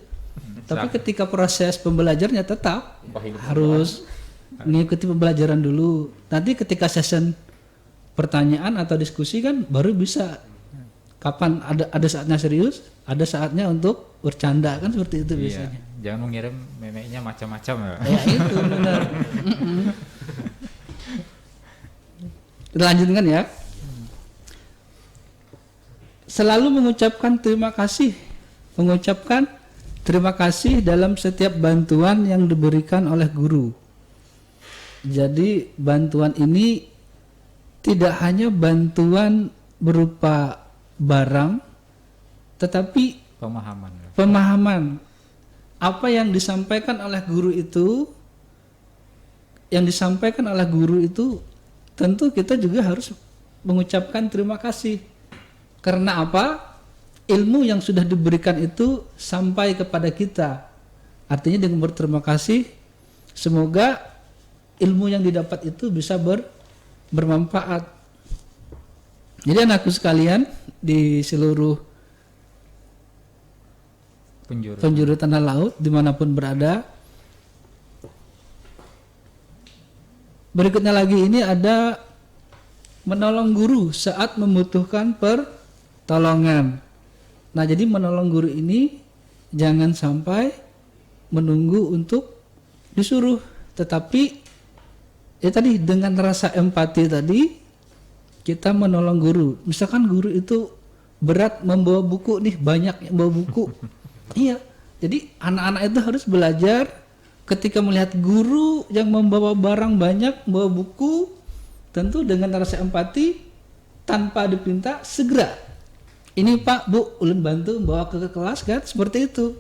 Tapi ketika proses pembelajarannya tetap harus mengikuti pembelajaran dulu. Nanti ketika session pertanyaan atau diskusi kan baru bisa kapan ada saatnya serius, ada saatnya untuk bercanda kan seperti itu biasanya. Jangan mengirim meme-nya macam-macam ya. Ya itu benar. Kita lanjutkan ya. Selalu mengucapkan terima kasih dalam setiap bantuan yang diberikan oleh guru. Jadi bantuan ini tidak hanya bantuan berupa barang, tetapi pemahaman. Apa yang disampaikan oleh guru itu, tentu kita juga harus mengucapkan terima kasih. Karena apa? Ilmu yang sudah diberikan itu sampai kepada kita. Artinya dengan berterima kasih, semoga ilmu yang didapat itu bisa bermanfaat. Jadi anakku sekalian di seluruh penjuru tanah laut dimanapun berada. Berikutnya lagi ini ada menolong guru saat membutuhkan pertolongan. Nah jadi menolong guru ini jangan sampai menunggu untuk disuruh, tetapi tadi dengan rasa empati tadi kita menolong guru. Misalkan guru itu berat membawa buku nih, banyak yang bawa buku. Iya, jadi anak-anak itu harus belajar ketika melihat guru yang membawa barang banyak, membawa buku, tentu dengan rasa empati tanpa dipinta segera. Ini Pak, Bu, ulun bantu bawa ke kelas kan, seperti itu.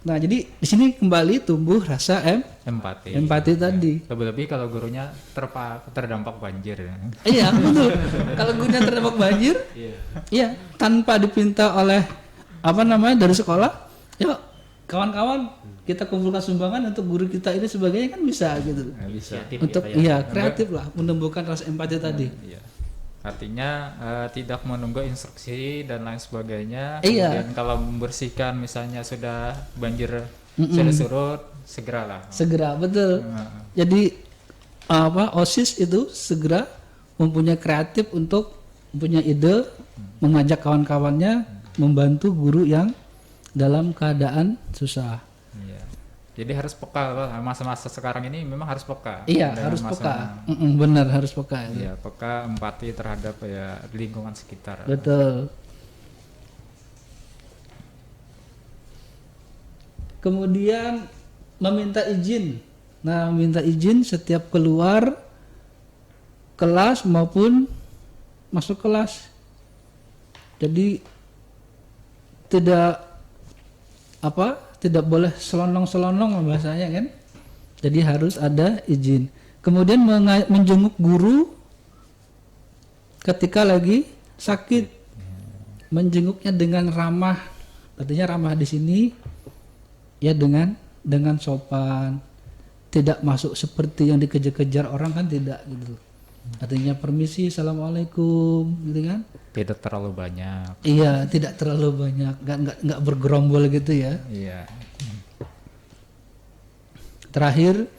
Nah, jadi di sini kembali tumbuh rasa empati tadi. Lebih-lebih kalau gurunya terdampak banjir ya. Iya, betul. Kalau gurunya terdampak banjir, iya, tanpa dipinta oleh dari sekolah, yuk kawan-kawan kita kumpulkan sumbangan untuk guru kita ini sebagainya kan bisa gitu. Bisa. Untuk kreatif lah, menumbuhkan rasa empati tadi. Iya. Artinya tidak menunggu instruksi dan lain sebagainya. Iya. Kemudian kalau membersihkan misalnya sudah banjir sudah surut, segeralah. Segera, betul. Jadi OSIS itu segera mempunyai kreatif untuk mempunyai ide, mengajak kawan-kawannya membantu guru yang dalam keadaan susah. Iya. Jadi harus peka, masa-masa sekarang ini memang harus peka. Iya, harus peka. Benar, harus peka. Iya, peka, empati terhadap lingkungan sekitar. Betul. Kemudian meminta izin. Nah, meminta izin setiap keluar kelas maupun masuk kelas. Jadi tidak boleh selonong-selonong bahasanya kan. Jadi harus ada izin. Kemudian menjenguk guru ketika lagi sakit. Menjenguknya dengan ramah. Artinya ramah di sini ya dengan sopan. Tidak masuk seperti yang dikejar-kejar orang kan, tidak gitu. Artinya permisi, assalamualaikum gitu kan. Tidak terlalu banyak. Iya, tidak terlalu banyak, nggak bergerombol gitu ya. Iya. Terakhir,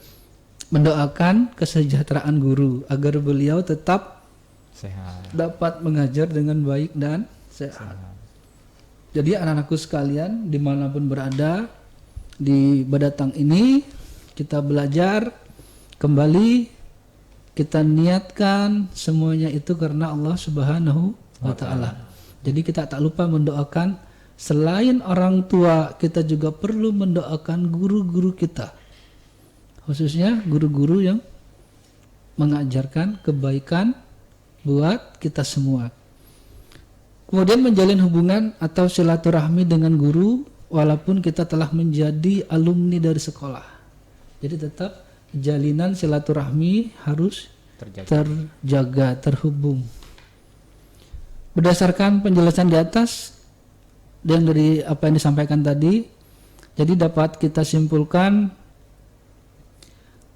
mendoakan kesejahteraan guru agar beliau tetap Sehat. dapat mengajar dengan baik dan sehat. Jadi anak-anakku sekalian dimanapun berada di Badatang ini, kita belajar kembali, kita niatkan semuanya itu karena Allah Subhanahu wa Ta'ala. Jadi kita tak lupa mendoakan selain orang tua, kita juga perlu mendoakan guru-guru kita, khususnya guru-guru yang mengajarkan kebaikan buat kita semua. Kemudian menjalin hubungan atau silaturahmi dengan guru walaupun kita telah menjadi alumni dari sekolah. Jadi tetap jalinan silaturahmi harus terjaga, terhubung. Berdasarkan penjelasan di atas dan dari apa yang disampaikan tadi, jadi dapat kita simpulkan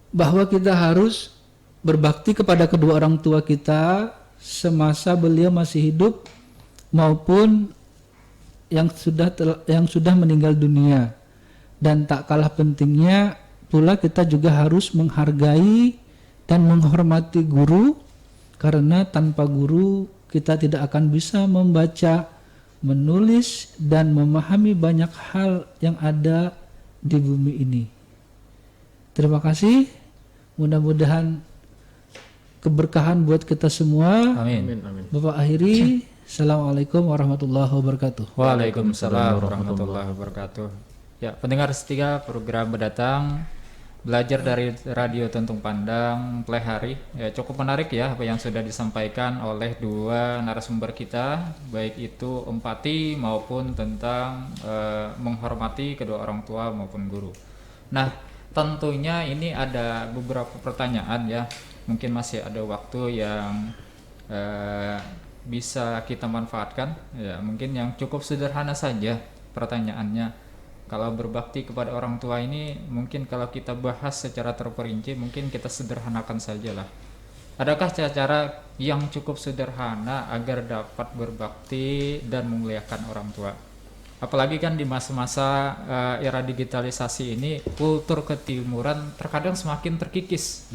bahwa kita harus berbakti kepada kedua orang tua kita semasa beliau masih hidup maupun yang sudah meninggal dunia. Dan tak kalah pentingnya pula kita juga harus menghargai dan menghormati guru, karena tanpa guru kita tidak akan bisa membaca, menulis, dan memahami banyak hal yang ada di bumi ini. Terima kasih, mudah-mudahan keberkahan buat kita semua. Amin. Bapak akhiri, Assalamualaikum warahmatullahi wabarakatuh. Waalaikumsalam warahmatullahi wabarakatuh. Ya, pendengar setia program Badatang belajar dari Radio Tuntung Pandang Play Hari. Ya, cukup menarik ya apa yang sudah disampaikan oleh dua narasumber kita, baik itu empati maupun tentang menghormati kedua orang tua maupun guru. Nah, tentunya ini ada beberapa pertanyaan ya. Mungkin masih ada waktu yang bisa kita manfaatkan. Ya, mungkin yang cukup sederhana saja pertanyaannya. Kalau berbakti kepada orang tua ini, mungkin kalau kita bahas secara terperinci, mungkin kita sederhanakan sajalah. Adakah cara-cara yang cukup sederhana agar dapat berbakti dan memuliakan orang tua? Apalagi kan di masa-masa era digitalisasi ini, kultur ketimuran terkadang semakin terkikis.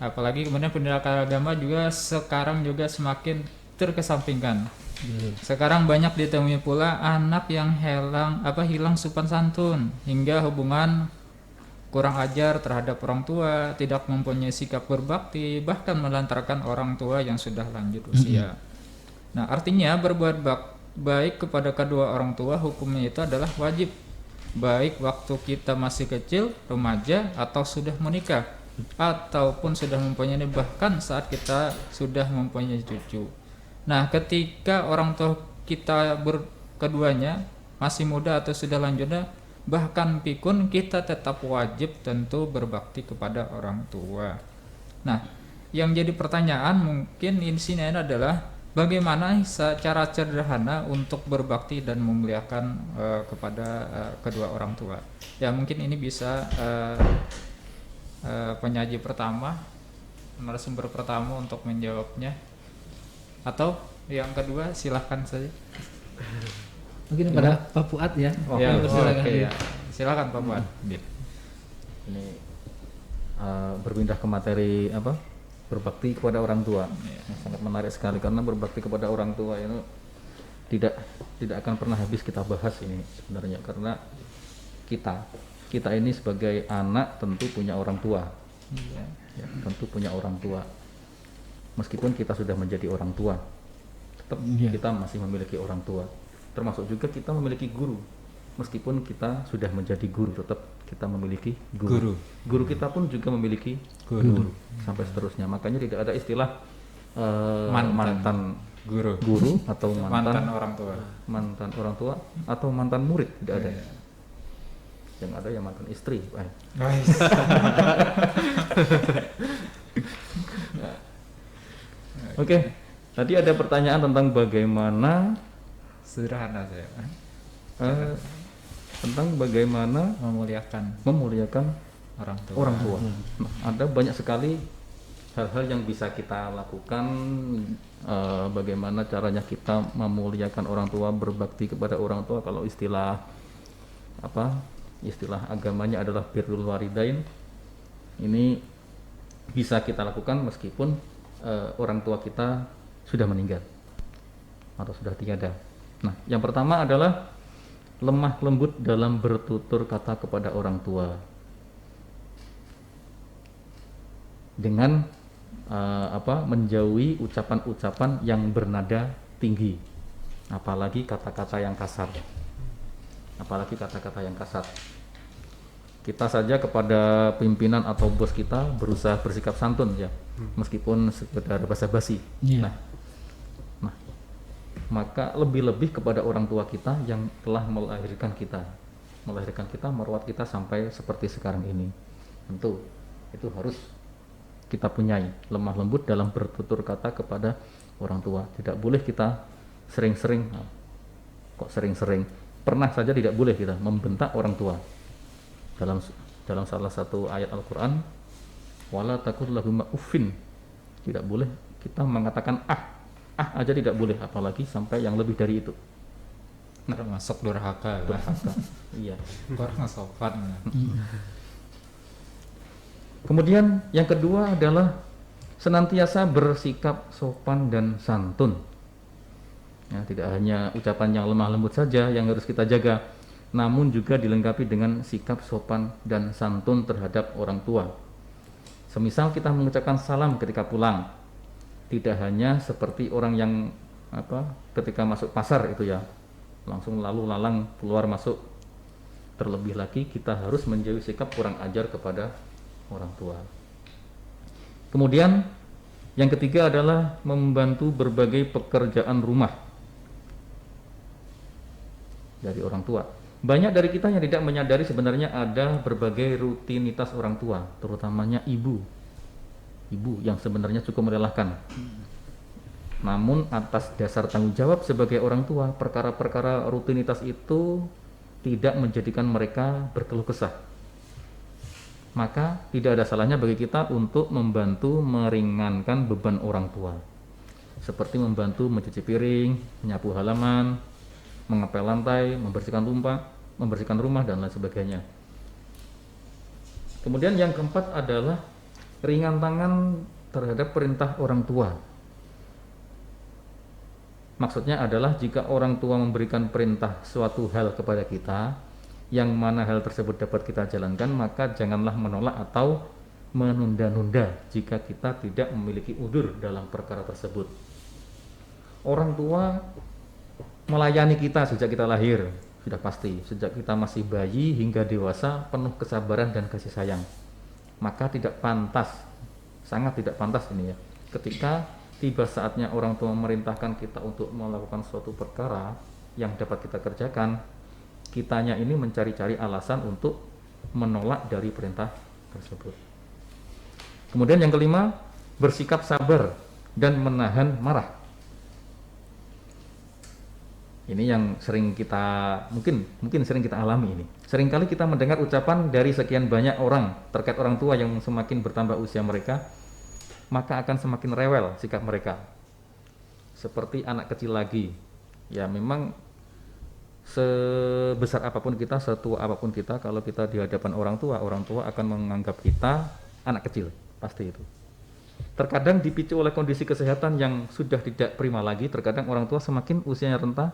Apalagi kemudian pendidikan agama juga sekarang juga semakin terkesampingkan. Sekarang banyak ditemui pula anak yang hilang sopan santun, hingga hubungan kurang ajar terhadap orang tua, tidak mempunyai sikap berbakti, bahkan melantarkan orang tua yang sudah lanjut usia. Nah, artinya berbuat baik kepada kedua orang tua hukumnya itu adalah wajib, baik waktu kita masih kecil, remaja, atau sudah menikah, ataupun sudah mempunyai, bahkan saat kita sudah mempunyai cucu. Nah, ketika orang tua kita keduanya masih muda atau sudah lanjutnya, bahkan pikun, kita tetap wajib tentu berbakti kepada orang tua. Nah, yang jadi pertanyaan mungkin di sini adalah bagaimana cara sederhana untuk berbakti dan memuliakan kepada kedua orang tua. Ya, mungkin ini bisa penyaji pertama, narasumber pertama untuk menjawabnya. Atau yang kedua silahkan saja. Mungkin pada Pak Fuad ya. Oke. Silakan Pak Fuad. Ini berpindah ke materi berbakti kepada orang tua. Sangat menarik sekali karena berbakti kepada orang tua itu tidak akan pernah habis kita bahas ini sebenarnya, karena kita ini sebagai anak tentu punya orang tua. Ya, tentu punya orang tua. Meskipun kita sudah menjadi orang tua, tetap kita masih memiliki orang tua. Termasuk juga kita memiliki guru. meskipun kita sudah menjadi guru, tetap kita memiliki guru. Guru kita pun juga memiliki guru sampai seterusnya. Makanya tidak ada istilah mantan Guru. atau Mantan orang tua. mantan orang tua atau mantan murid, tidak ada. Yang ada yang mantan istri. Oke, tadi ada pertanyaan tentang bagaimana Sederhana saya. tentang bagaimana Memuliakan memuliakan orang tua. orang tua. Nah, ada banyak sekali hal-hal yang bisa kita lakukan, bagaimana caranya kita memuliakan orang tua, berbakti kepada orang tua. Kalau istilah agamanya adalah birrul walidain. Ini bisa kita lakukan meskipun orang tua kita sudah meninggal atau sudah tiada. Nah, yang pertama adalah lemah lembut dalam bertutur kata kepada orang tua. Dengan menjauhi ucapan-ucapan yang bernada tinggi, apalagi kata-kata yang kasar. Kita saja kepada pimpinan atau bos kita berusaha bersikap santun ya, meskipun sekedar basa-basi. Iya. Nah, maka lebih-lebih kepada orang tua kita yang telah melahirkan kita, merawat kita sampai seperti sekarang ini. Tentu itu harus kita punyai lemah lembut dalam bertutur kata kepada orang tua. Tidak boleh kita sering-sering, pernah saja tidak boleh kita membentak orang tua. Dalam salah satu ayat Al-Quran, wala taqul lahum uffin, tidak boleh kita mengatakan aja tidak boleh, apalagi sampai yang lebih dari itu. Termasuk durhaka. Iya. Kurang sopan. Kemudian yang kedua adalah senantiasa bersikap sopan dan santun. Ya, tidak hanya ucapan yang lemah lembut saja yang harus kita jaga, namun juga dilengkapi dengan sikap sopan dan santun terhadap orang tua. Semisal kita mengucapkan salam ketika pulang, tidak hanya seperti orang yang ketika masuk pasar itu ya, langsung lalu lalang keluar masuk. Terlebih lagi kita harus menjauhi sikap kurang ajar kepada orang tua. Kemudian yang ketiga adalah membantu berbagai pekerjaan rumah dari orang tua. Banyak dari kita yang tidak menyadari sebenarnya ada berbagai rutinitas orang tua, terutamanya ibu yang sebenarnya cukup melelahkan. Namun atas dasar tanggung jawab sebagai orang tua, perkara-perkara rutinitas itu tidak menjadikan mereka berkeluh kesah. Maka tidak ada salahnya bagi kita untuk membantu meringankan beban orang tua, seperti membantu mencuci piring, menyapu halaman, mengepel lantai, membersihkan rumah dan lain sebagainya. Kemudian yang keempat adalah ringan tangan terhadap perintah orang tua. Maksudnya adalah jika orang tua memberikan perintah suatu hal kepada kita, yang mana hal tersebut dapat kita jalankan, maka janganlah menolak atau menunda-nunda jika kita tidak memiliki udzur dalam perkara tersebut. Orang tua melayani kita sejak kita lahir, sudah pasti, sejak kita masih bayi hingga dewasa, penuh kesabaran dan kasih sayang. Maka tidak pantas, sangat tidak pantas ini ya, ketika tiba saatnya orang tua memerintahkan kita untuk melakukan suatu perkara yang dapat kita kerjakan, kitanya ini mencari-cari alasan untuk menolak dari perintah tersebut. Kemudian yang kelima, bersikap sabar dan menahan marah. Ini yang sering kita mungkin sering kita alami ini. Seringkali kita mendengar ucapan dari sekian banyak orang terkait orang tua yang semakin bertambah usia mereka, maka akan semakin rewel sikap mereka. Seperti anak kecil lagi. Ya memang sebesar apapun kita, setua apapun kita, kalau kita di hadapan orang tua akan menganggap kita anak kecil, pasti itu. Terkadang dipicu oleh kondisi kesehatan yang sudah tidak prima lagi, terkadang orang tua semakin usianya renta,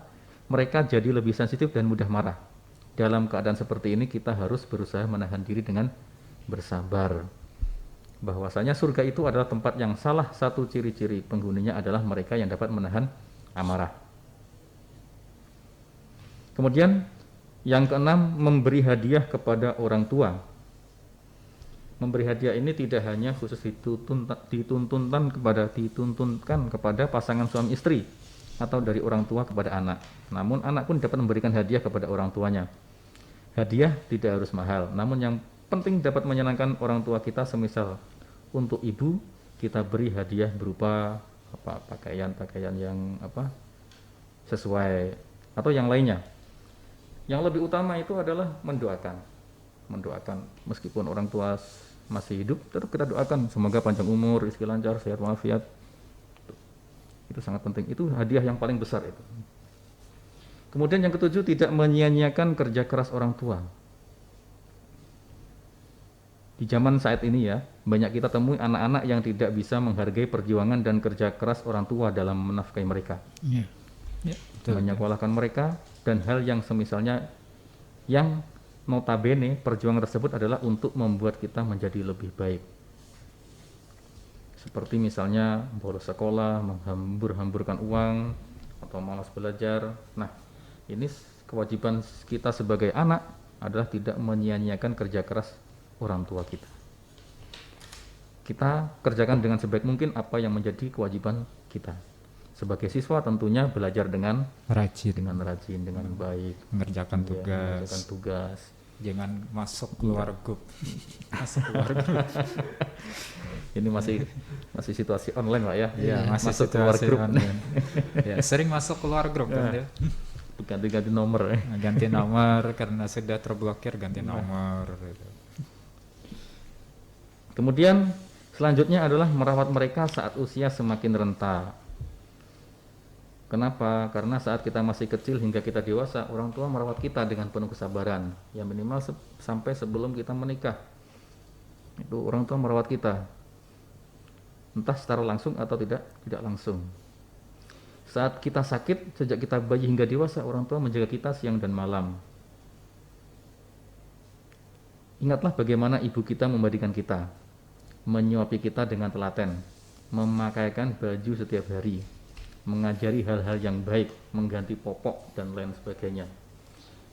mereka jadi lebih sensitif dan mudah marah. Dalam keadaan seperti ini kita harus berusaha menahan diri dengan bersabar. Bahwasanya surga itu adalah tempat yang salah satu ciri-ciri penghuninya adalah mereka yang dapat menahan amarah. Kemudian Yang keenam, memberi hadiah kepada orang tua. Memberi hadiah ini tidak hanya khusus dituntunkan kepada pasangan suami istri atau dari orang tua kepada anak. Namun anak pun dapat memberikan hadiah kepada orang tuanya. Hadiah tidak harus mahal, namun yang penting dapat menyenangkan orang tua kita. Semisal untuk ibu, kita beri hadiah berupa pakaian yang sesuai atau yang lainnya. Yang lebih utama itu adalah mendoakan meskipun orang tua masih hidup, tetap kita doakan semoga panjang umur, rezeki lancar, sehat walafiat. Itu sangat penting. Itu hadiah yang paling besar itu. Kemudian yang ketujuh, tidak menyia-nyiakan kerja keras orang tua. Di zaman saat ini ya, banyak kita temui anak-anak yang tidak bisa menghargai perjuangan dan kerja keras orang tua dalam menafkahi mereka. Menyekolahkan mereka dan hal yang semisalnya, yang notabene perjuangan tersebut adalah untuk membuat kita menjadi lebih baik. Seperti misalnya bolos sekolah, menghambur-hamburkan uang, atau malas belajar. Nah, ini kewajiban kita sebagai anak adalah tidak menyia-nyiakan kerja keras orang tua kita. Kita kerjakan dengan sebaik mungkin apa yang menjadi kewajiban kita. Sebagai siswa tentunya belajar dengan Rajin, dengan baik, mengerjakan mengerjakan tugas. tugas. Jangan masuk keluar grup. Masuk keluar grup. Ini masih situasi online Pak ya. Iya, masih masuk keluar situasi grup. online. Ya, sering masuk keluar grup kan dia. Ganti-ganti nomor ya. Ganti nomor karena sudah terblokir, ganti nomor gitu. Kemudian selanjutnya adalah merawat mereka saat usia semakin renta. Kenapa? Karena saat kita masih kecil hingga kita dewasa, orang tua merawat kita dengan penuh kesabaran. Ya minimal sampai sebelum kita menikah. Itu orang tua merawat kita. Entah secara langsung atau tidak langsung. Saat kita sakit, sejak kita bayi hingga dewasa, orang tua menjaga kita siang dan malam. Ingatlah bagaimana ibu kita memandikan kita, menyuapi kita dengan telaten, memakaikan baju setiap hari, mengajari hal-hal yang baik, mengganti popok dan lain sebagainya.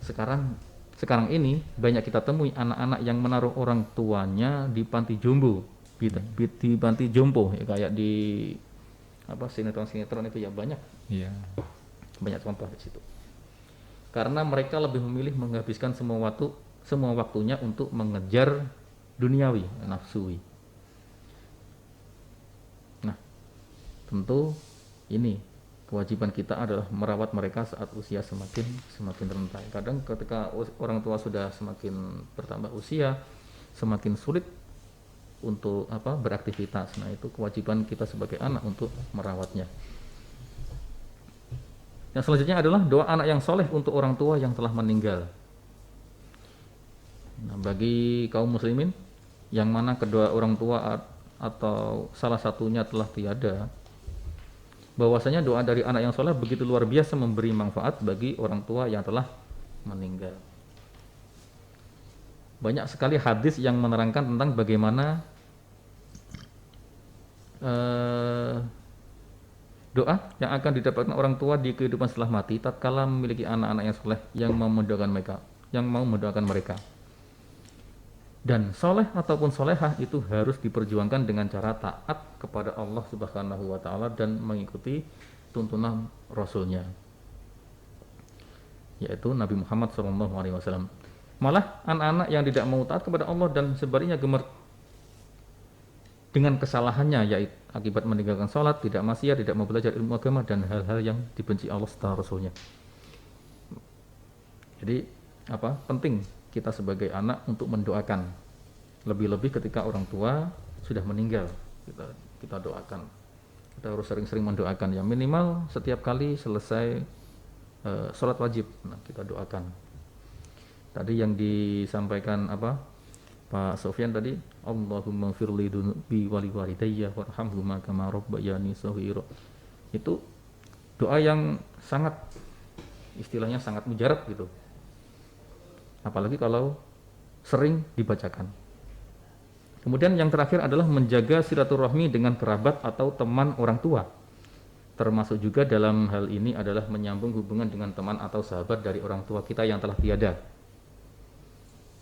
Sekarang ini banyak kita temui anak-anak yang menaruh orang tuanya di panti jompo, di panti jompo ya, kayak di sinetron itu ya banyak. Iya. Banyak contoh di situ. Karena mereka lebih memilih menghabiskan semua waktunya untuk mengejar duniawi, nafsui. Nah, tentu ini kewajiban kita adalah merawat mereka saat usia semakin renta. Kadang ketika orang tua sudah semakin bertambah usia, semakin sulit untuk beraktivitas. Nah, itu kewajiban kita sebagai anak untuk merawatnya. Yang selanjutnya adalah doa anak yang soleh untuk orang tua yang telah meninggal. Nah, bagi kaum muslimin yang mana kedua orang tua atau salah satunya telah tiada, bahwasanya doa dari anak yang soleh begitu luar biasa memberi manfaat bagi orang tua yang telah meninggal. Banyak sekali hadis yang menerangkan tentang bagaimana doa yang akan didapatkan orang tua di kehidupan setelah mati tatkala memiliki anak-anak yang soleh yang mau mendoakan mereka. Dan soleh ataupun solehah itu harus diperjuangkan dengan cara taat kepada Allah Subhanahu wa Ta'ala dan mengikuti tuntunan Rasulnya, yaitu Nabi Muhammad SAW. Malah anak-anak yang tidak mau taat kepada Allah dan sebaliknya gemar dengan kesalahannya, yaitu akibat meninggalkan sholat, tidak maksiat, tidak mau belajar ilmu agama dan hal-hal yang dibenci Allah serta Rasulnya. Jadi penting kita sebagai anak untuk mendoakan, lebih-lebih ketika orang tua sudah meninggal, kita doakan. Kita harus sering-sering mendoakan, ya minimal setiap kali selesai sholat wajib, nah kita doakan. Tadi yang disampaikan Pak Sofyan tadi, Allahumma firli dunubi wali walidayya warhamhuma kama rabbayani shaghira. Itu doa yang sangat, istilahnya sangat mujarab gitu. Apalagi kalau sering dibacakan. Kemudian yang terakhir adalah menjaga silaturahmi dengan kerabat atau teman orang tua. termasuk juga dalam hal ini adalah menyambung hubungan dengan teman atau sahabat dari orang tua kita yang telah tiada.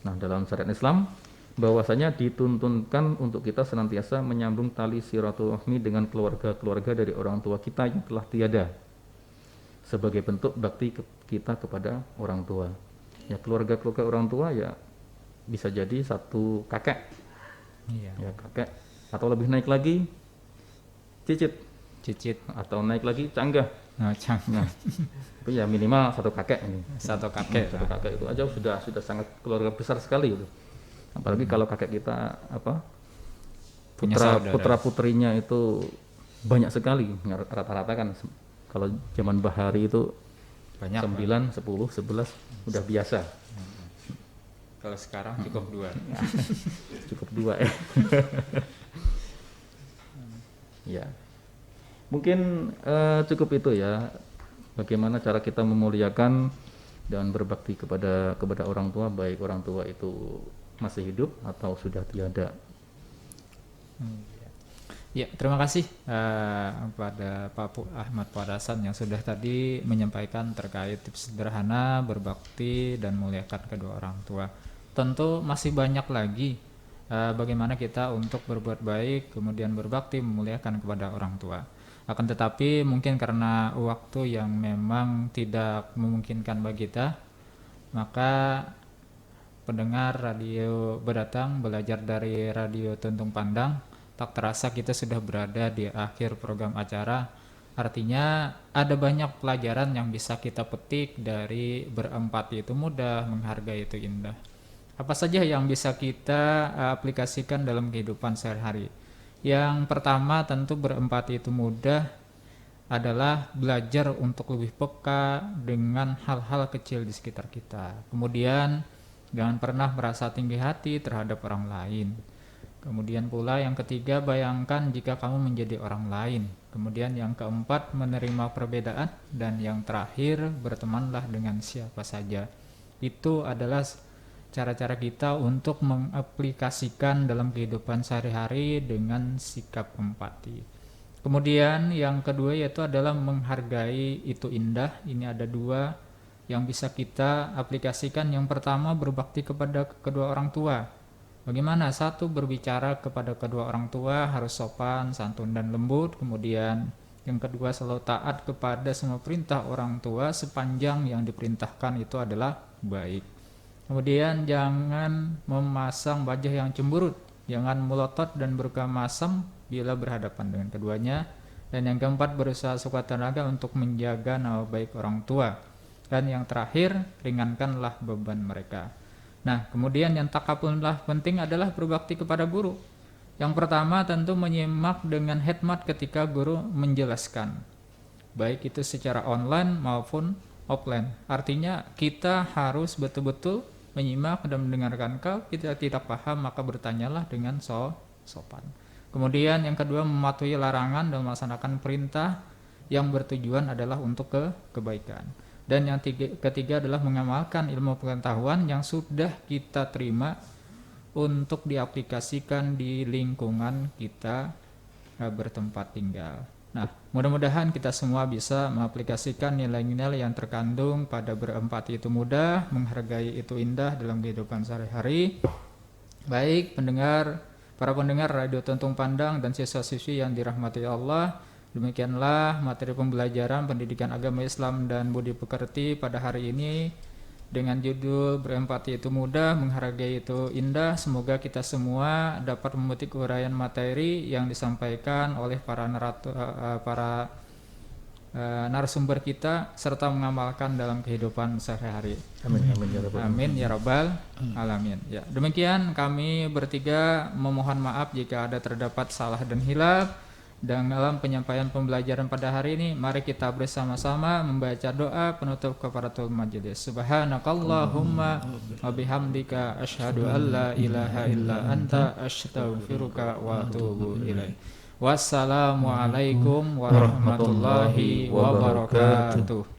Nah, dalam syariat Islam bahwasanya dituntunkan untuk kita senantiasa menyambung tali silaturahmi dengan keluarga-keluarga dari orang tua kita yang telah tiada sebagai bentuk bakti kita kepada orang tua. Ya, keluarga-keluarga orang tua ya bisa jadi satu kakek, ya kakek, atau lebih naik lagi cicit, atau naik lagi canggah. Nah, itu ya minimal satu kakek ini. Satu kakek. Satu kakek itu aja sudah sangat keluarga besar sekali itu. Apalagi kalau kakek kita putra putrinya itu banyak sekali, rata-rata kan kalau zaman bahari itu Banyak, 9, 10, 11 udah biasa. Kalau sekarang cukup 2. Cukup 2 ya. Ya. Mungkin cukup itu ya. Bagaimana cara kita memuliakan dan berbakti kepada orang tua, baik orang tua itu masih hidup atau sudah tiada. Ya, terima kasih kepada Pak Ahmad Padasan yang sudah tadi menyampaikan terkait tips sederhana berbakti dan muliakan kedua orang tua. Tentu masih banyak lagi bagaimana kita untuk berbuat baik, kemudian berbakti memuliakan kepada orang tua. Akan tetapi mungkin karena waktu yang memang tidak memungkinkan bagi kita, maka pendengar radio Berdatang belajar dari Radio Tuntung Pandang, tak terasa kita sudah berada di akhir program acara. Artinya ada banyak pelajaran yang bisa kita petik dari berempati itu mudah, menghargai itu indah. Apa saja yang bisa kita aplikasikan dalam kehidupan sehari-hari? Yang pertama tentu berempati itu mudah adalah belajar untuk lebih peka dengan hal-hal kecil di sekitar kita. Kemudian jangan pernah merasa tinggi hati terhadap orang lain. Kemudian pula yang ketiga, bayangkan jika kamu menjadi orang lain. Kemudian yang keempat, menerima perbedaan. Dan yang terakhir, bertemanlah dengan siapa saja. Itu adalah cara-cara kita untuk mengaplikasikan dalam kehidupan sehari-hari dengan sikap empati. Kemudian yang kedua yaitu adalah menghargai itu indah. Ini ada 2 yang bisa kita aplikasikan. Yang pertama, berbakti kepada kedua orang tua. Bagaimana? 1, berbicara kepada kedua orang tua harus sopan, santun, dan lembut. Kemudian yang kedua, selalu taat kepada semua perintah orang tua sepanjang yang diperintahkan itu adalah baik. Kemudian jangan memasang wajah yang cemberut, jangan melotot dan berkemasam bila berhadapan dengan keduanya. Dan yang keempat, berusaha sekuat tenaga untuk menjaga nama baik orang tua. Dan yang terakhir, ringankanlah beban mereka. Nah, kemudian yang tak kalah penting adalah berbakti kepada guru. Yang pertama tentu menyimak dengan hikmat ketika guru menjelaskan, baik itu secara online maupun offline. Artinya kita harus betul-betul menyimak dan mendengarkan. Kalau kita tidak paham maka bertanyalah dengan sopan. Kemudian yang kedua, mematuhi larangan dan melaksanakan perintah yang bertujuan adalah untuk kebaikan. Dan yang ketiga adalah mengamalkan ilmu pengetahuan yang sudah kita terima untuk diaplikasikan di lingkungan kita bertempat tinggal. Nah, mudah-mudahan kita semua bisa mengaplikasikan nilai-nilai yang terkandung pada berempati itu mudah, menghargai itu indah dalam kehidupan sehari-hari. Baik para pendengar Radio Tuntung Pandang dan siswa-siswi yang dirahmati Allah, demikianlah materi pembelajaran pendidikan agama Islam dan budi pekerti pada hari ini dengan judul berempati itu mudah, menghargai itu indah. Semoga kita semua dapat memetik uraian materi yang disampaikan oleh para narasumber kita serta mengamalkan dalam kehidupan sehari-hari. Amin ya rabbal alamin. Ya, demikian kami bertiga memohon maaf jika ada terdapat salah dan hilaf dalam penyampaian pembelajaran pada hari ini. Mari kita bersama-sama membaca doa penutup kafaratul majelis. Subhanakallahumma wa bihamdika asyhadu an la ilaha illa anta astaghfiruka wa atubu ilaik. Wassalamualaikum warahmatullahi wabarakatuh.